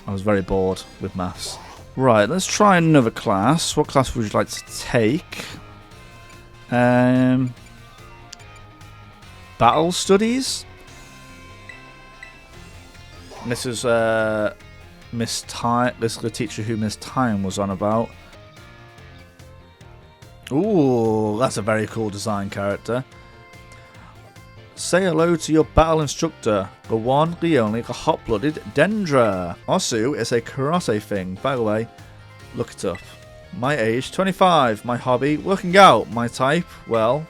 very bored with maths. Right, let's try another class. What class would you like to take? Battle Studies? This is Miss Time. This is the teacher who Miss Time was on about. Ooh, that's a very cool design character. Say hello to your battle instructor, the one, the only, the hot-blooded Dendra. Osu is a karate thing, by the way. Look it up. My age, 25. My hobby, working out. My type, well,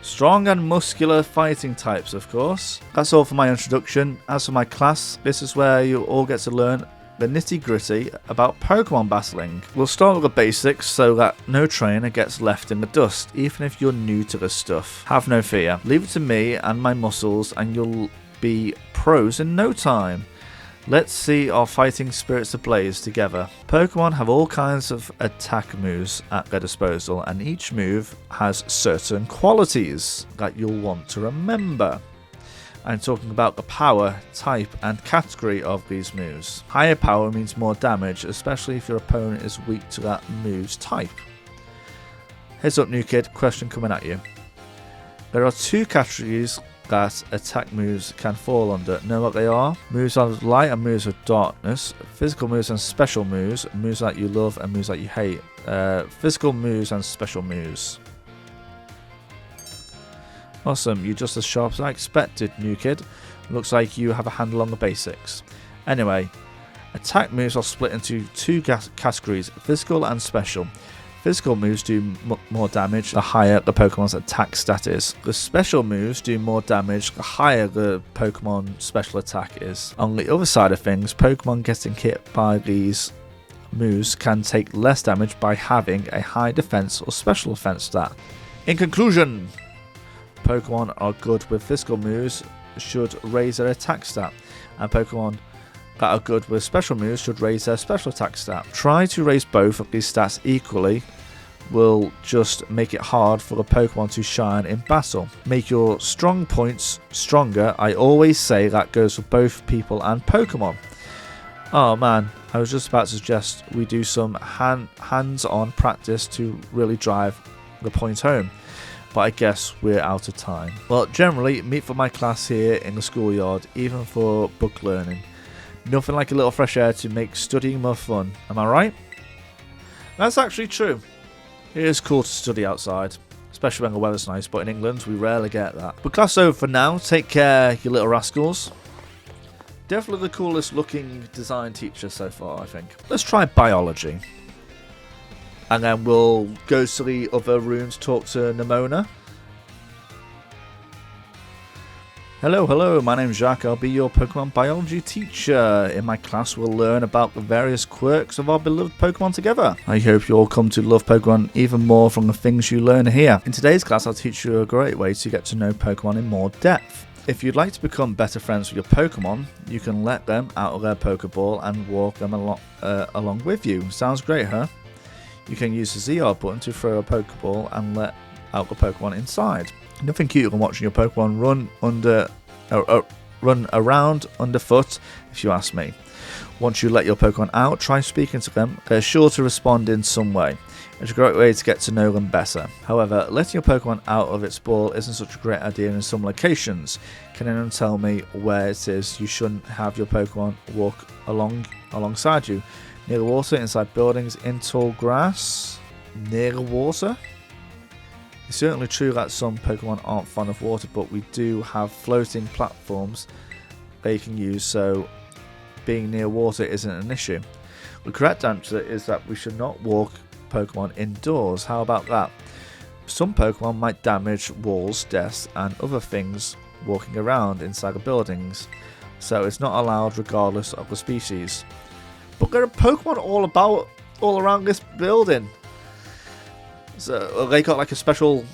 strong and muscular fighting types, of course. That's all for my introduction. As for my class, this is where you all get to learn the nitty-gritty about Pokemon battling. We'll start with the basics so that no trainer gets left in the dust, even if you're new to this stuff. Have no fear. Leave it to me and my muscles and you'll be pros in no time. Let's see our fighting spirits ablaze together. Pokemon have all kinds of attack moves at their disposal, and each move has certain qualities that you'll want to remember. I'm talking about the power, type, and category of these moves. Higher power means more damage, especially if your opponent is weak to that move's type. Heads up, new kid, question coming at you. There are 2 categories that attack moves can fall under. Know what they are? Moves of light and moves of darkness. Physical moves and special moves. Moves that you love and moves that you hate. Physical moves and special moves. Awesome, you're just as sharp as I expected, new kid. Looks like you have a handle on the basics. Anyway, attack moves are split into 2 categories, physical and special. Physical moves do more damage the higher the Pokemon's attack stat is. The special moves do more damage the higher the Pokemon special attack is. On the other side of things, Pokemon getting hit by these moves can take less damage by having a high defense or special defense stat. In conclusion, Pokemon are good with physical moves should raise their attack stat, and Pokemon that are good with special moves should raise their special attack stat. Try to raise both of these stats equally will just make it hard for the Pokemon to shine in battle. Make your strong points stronger. I always say that goes for both people and Pokemon. Oh man, I was just about to suggest we do some hands-on practice to really drive the point home, but I guess we're out of time. Well, generally, meet for my class here in the schoolyard, even for book learning. Nothing like a little fresh air to make studying more fun, am I right? That's actually true. It is cool to study outside, especially when the weather's nice, but in England we rarely get that. But class over for now, take care you little rascals. Definitely the coolest looking design teacher so far, I think. Let's try biology. And then we'll go to the other room to talk to Nimona. Hello, my name's Jacques. I'll be your Pokemon biology teacher. In my class, we'll learn about the various quirks of our beloved Pokemon together. I hope you all come to love Pokemon even more from the things you learn here. In today's class, I'll teach you a great way to get to know Pokemon in more depth. If you'd like to become better friends with your Pokemon, you can let them out of their Pokeball and walk them along with you. Sounds great, huh? You can use the ZR button to throw a Pokeball and let out the Pokemon inside. Nothing cuter than watching your Pokemon run around underfoot, if you ask me. Once you let your Pokemon out, try speaking to them. They're sure to respond in some way. It's a great way to get to know them better. However, letting your Pokemon out of its ball isn't such a great idea in some locations. Can anyone tell me where it is you shouldn't have your Pokemon walk alongside you? Near the water, inside buildings, in tall grass? Near the water? It's certainly true that some Pokemon aren't fond of water, but we do have floating platforms they can use, so being near water isn't an issue. The correct answer is that we should not walk Pokemon indoors. How about that? Some Pokemon might damage walls, desks, and other things walking around inside the buildings, so it's not allowed regardless of the species. But there are Pokemon all around this building. So they got like a special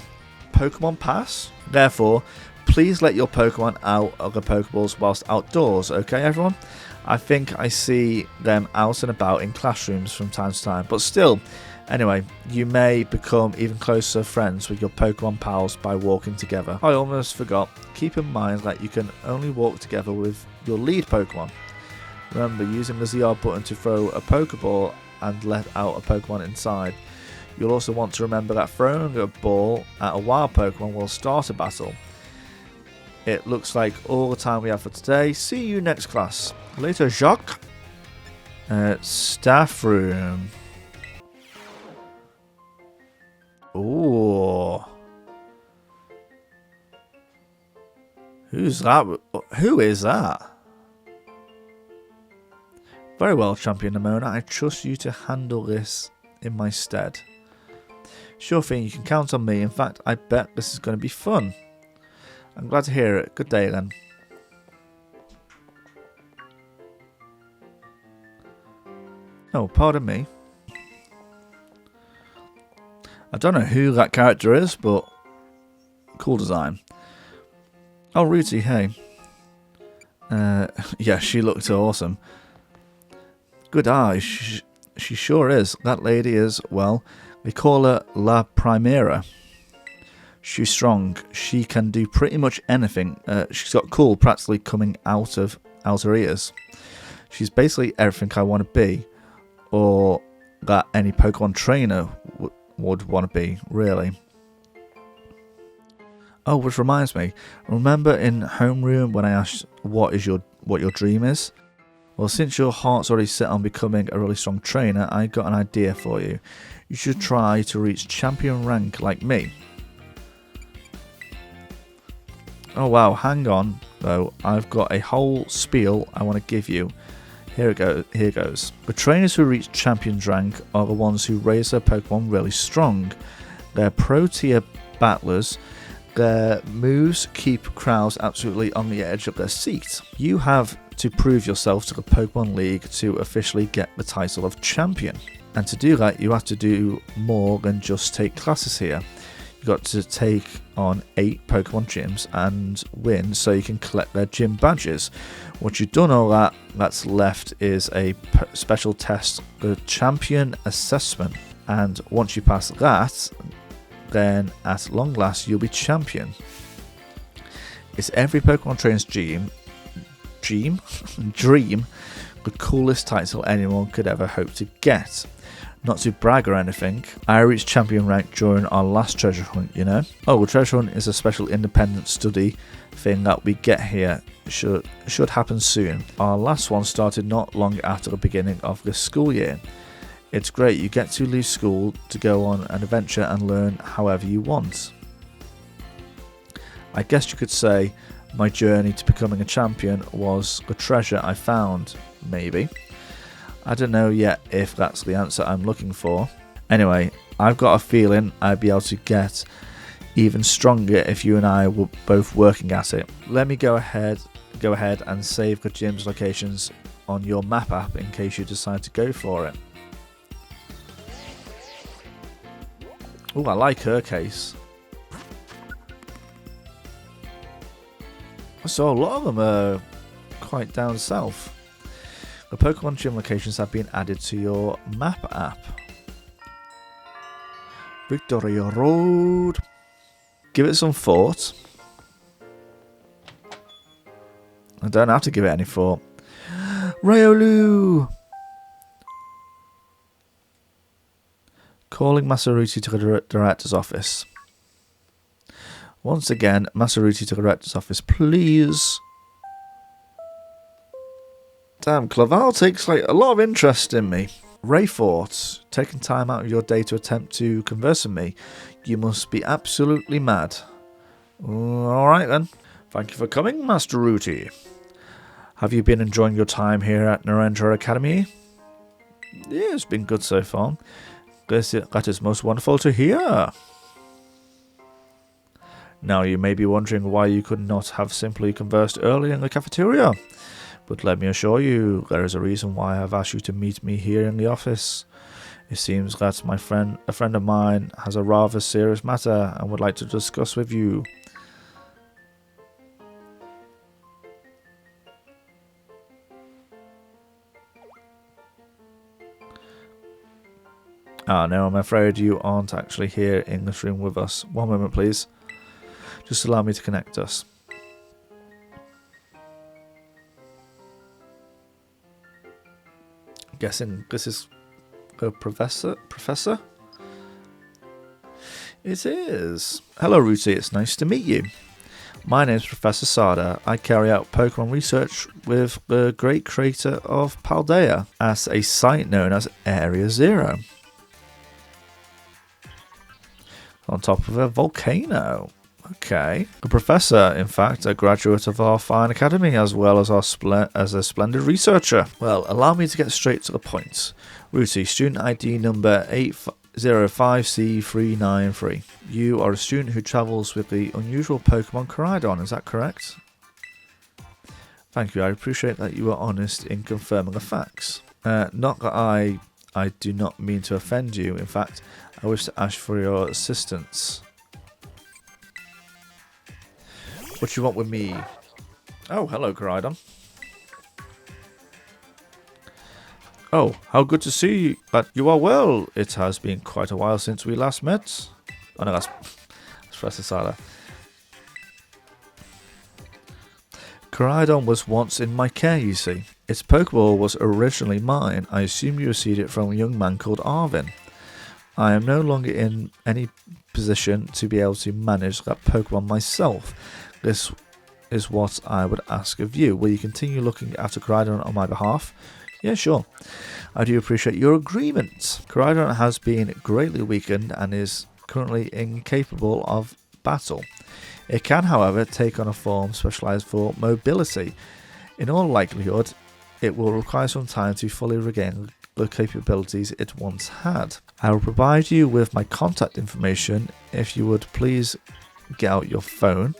Pokemon pass. Therefore, please let your Pokemon out of the Pokeballs whilst outdoors, okay everyone? I think I see them out and about in classrooms from time to time, but still, anyway, you may become even closer friends with your Pokemon pals by walking together. I almost forgot, keep in mind that you can only walk together with your lead Pokemon. Remember, using the ZR button to throw a Pokeball and let out a Pokemon inside. You'll also want to remember that throwing a ball at a wild Pokemon will start a battle. It looks like all the time we have for today. See you next class. Later, Jacques. Staff room. Ooh. Who's that? Who is that? Very well, Champion Nimona. I trust you to handle this in my stead. Sure thing, you can count on me. In fact, I bet this is going to be fun. I'm glad to hear it. Good day then. Oh, pardon me. I don't know who that character is, but cool design. Oh, Ruti, hey. Yeah, she looked awesome. Good eyes. She sure is. That lady is, well, they call her La Primera. She's strong. She can do pretty much anything. She's got cool practically coming out her ears. She's basically everything I want to be, or that any Pokemon trainer would want to be, really. Oh, which reminds me, remember in homeroom when I asked what your dream is? Well, since your heart's already set on becoming a really strong trainer, I got an idea for you. You should try to reach champion rank like me. Oh wow, hang on though, I've got a whole spiel I want to give you. Here goes. The trainers who reach Champions rank are the ones who raise their Pokemon really strong. They're pro tier battlers. Their moves keep crowds absolutely on the edge of their seat. You have to prove yourself to the Pokemon League to officially get the title of champion. And to do that, you have to do more than just take classes here. You've got to take on 8 Pokemon gyms and win so you can collect their gym badges. Once you've done all that, that's left is a special test, the champion assessment. And once you pass that, then at long last you'll be champion. It's every Pokemon trainer's dream, the coolest title anyone could ever hope to get. Not to brag or anything, I reached champion rank during our last treasure hunt, you know. Oh, the treasure hunt is a special independent study thing that we get here. Should happen soon. Our last one started not long after the beginning of this school year. It's great, you get to leave school to go on an adventure and learn however you want. I guess you could say my journey to becoming a champion was the treasure I found, maybe. I don't know yet if that's the answer I'm looking for. Anyway, I've got a feeling I'd be able to get even stronger if you and I were both working at it. Let me go ahead and save the gym's locations on your map app in case you decide to go for it. Oh, I like her case. So a lot of them are quite down south. The Pokemon gym locations have been added to your map app. Victoria Road. Give it some thought. I don't have to give it any thought. Rayolu! Calling Masaruti to the director's office. Once again, Masaruti to the director's office, please. Damn, Claval takes like a lot of interest in me. Rayfort, taking time out of your day to attempt to converse with me. You must be absolutely mad. Alright then. Thank you for coming, Master Ruti. Have you been enjoying your time here at Narendra Academy? Yeah, it's been good so far. That is most wonderful to hear. Now you may be wondering why you could not have simply conversed earlier in the cafeteria. But let me assure you, there is a reason why I have asked you to meet me here in the office. It seems that a friend of mine has a rather serious matter and would like to discuss with you. No, I'm afraid you aren't actually here in this room with us. One moment, please. Just allow me to connect us. Guessing this is a professor? It is. Hello, Ruti. It's nice to meet you. My name is Professor Sada. I carry out Pokemon research with the great creator of Paldea at a site known as Area Zero. On top of a volcano. Okay. The professor, in fact, a graduate of our fine academy, as well as a splendid researcher. Well, allow me to get straight to the point. Ruti, student ID number 805C393. You are a student who travels with the unusual Pokemon Coridon, is that correct? Thank you, I appreciate that you are honest in confirming the facts. Not that I do not mean to offend you, in fact, I wish to ask for your assistance. What do you want with me? Oh, hello, Coridon. Oh, how good to see that you are well. It has been quite a while since we last met. Oh no, that's Professor Sada. Coridon was once in my care, you see. Its Pokeball was originally mine. I assume you received it from a young man called Arvin. I am no longer in any position to be able to manage that Pokemon myself. This is what I would ask of you. Will you continue looking after Coridon on my behalf? Yeah, sure. I do appreciate your agreement. Coridon has been greatly weakened and is currently incapable of battle. It can, however, take on a form specialized for mobility. In all likelihood, it will require some time to fully regain the capabilities it once had. I will provide you with my contact information if you would please get out your phone.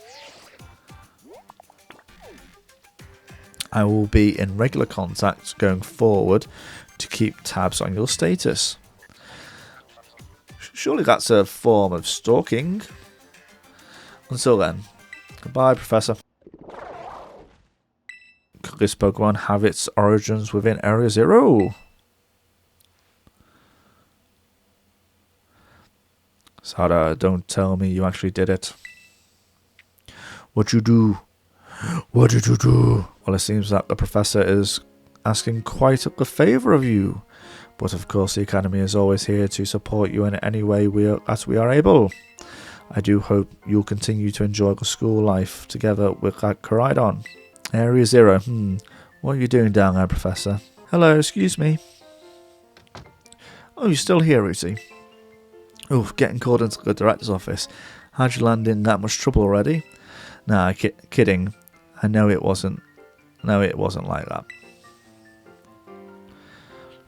I will be in regular contact going forward to keep tabs on your status. Surely that's a form of stalking. Until then, goodbye, Professor. Could this Pokemon have its origins within Area Zero? Sada, don't tell me you actually did it. What'd you do? What did you do? Well, it seems that the professor is asking quite a favour of you. But of course, the Academy is always here to support you in any way we are able. I do hope you'll continue to enjoy the school life together with that Coridon. Area Zero. What are you doing down there, Professor? Hello, excuse me. Oh, you're still here, Ruti. Oh, getting called into the director's office. How'd you land in that much trouble already? Nah, kidding. I know it wasn't. No, it wasn't like that.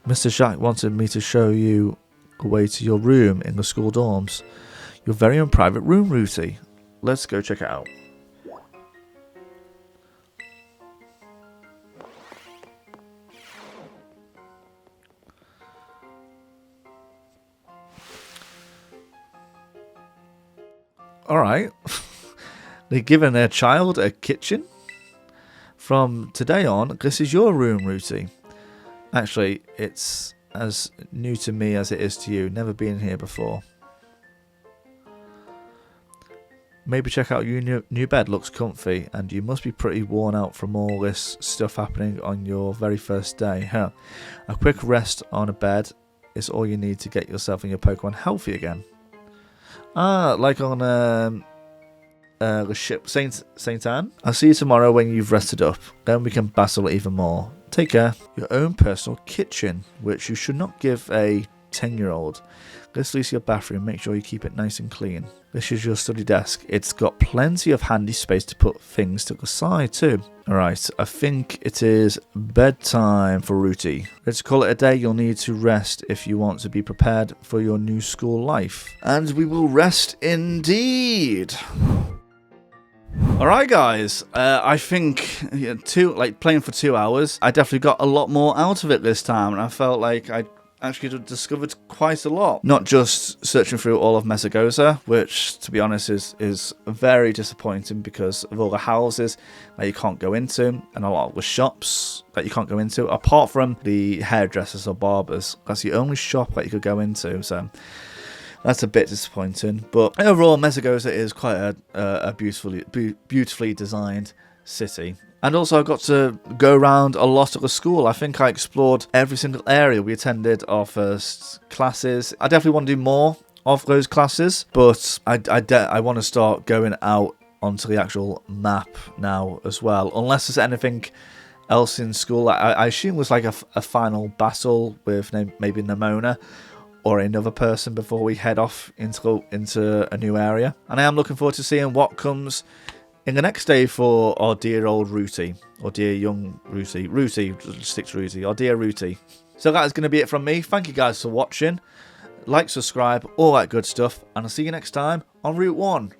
Mr. Jacques wanted me to show you the way to your room in the school dorms. Your very own private room, Ruti. Let's go check it out. Alright. They're giving their child a kitchen. From today on, this is your room, Ruti. Actually, it's as new to me as it is to you. Never been here before. Maybe check out your new bed. Looks comfy, and you must be pretty worn out from all this stuff happening on your very first day, huh? A quick rest on a bed is all you need to get yourself and your Pokemon healthy again. Ah, like on the ship Saint Anne. I'll see you tomorrow when you've rested up. Then we can battle even more. Take care. Your own personal kitchen, which you should not give a 10-year-old. This leads to your bathroom. Make sure you keep it nice and clean. This is your study desk. It's got plenty of handy space to put things to the side too. Alright, I think it is bedtime for Rooty. Let's call it a day. You'll need to rest if you want to be prepared for your new school life. And we will rest indeed. Alright guys, I think playing for 2 hours, I definitely got a lot more out of it this time, and I felt like I actually discovered quite a lot. Not just searching through all of Mesagoza, which to be honest is very disappointing because of all the houses that you can't go into and a lot of the shops that you can't go into, apart from the hairdressers or barbers. That's the only shop that you could go into, so that's a bit disappointing. But overall, Mesagoza is quite a beautifully designed city. And also I got to go around a lot of the school. I think I explored every single area. We attended our first classes. I definitely want to do more of those classes, but I want to start going out onto the actual map now as well. Unless there's anything else in school. I assume it was like a final battle with maybe Nemona or another person before we head off into a new area. And I am looking forward to seeing what comes in the next day for our dear old Rooty, or dear young Rooty. Rooty, stick to Rooty, our dear Rooty. So that is going to be it from me. Thank you guys for watching. Like, subscribe, all that good stuff. And I'll see you next time on Route 1.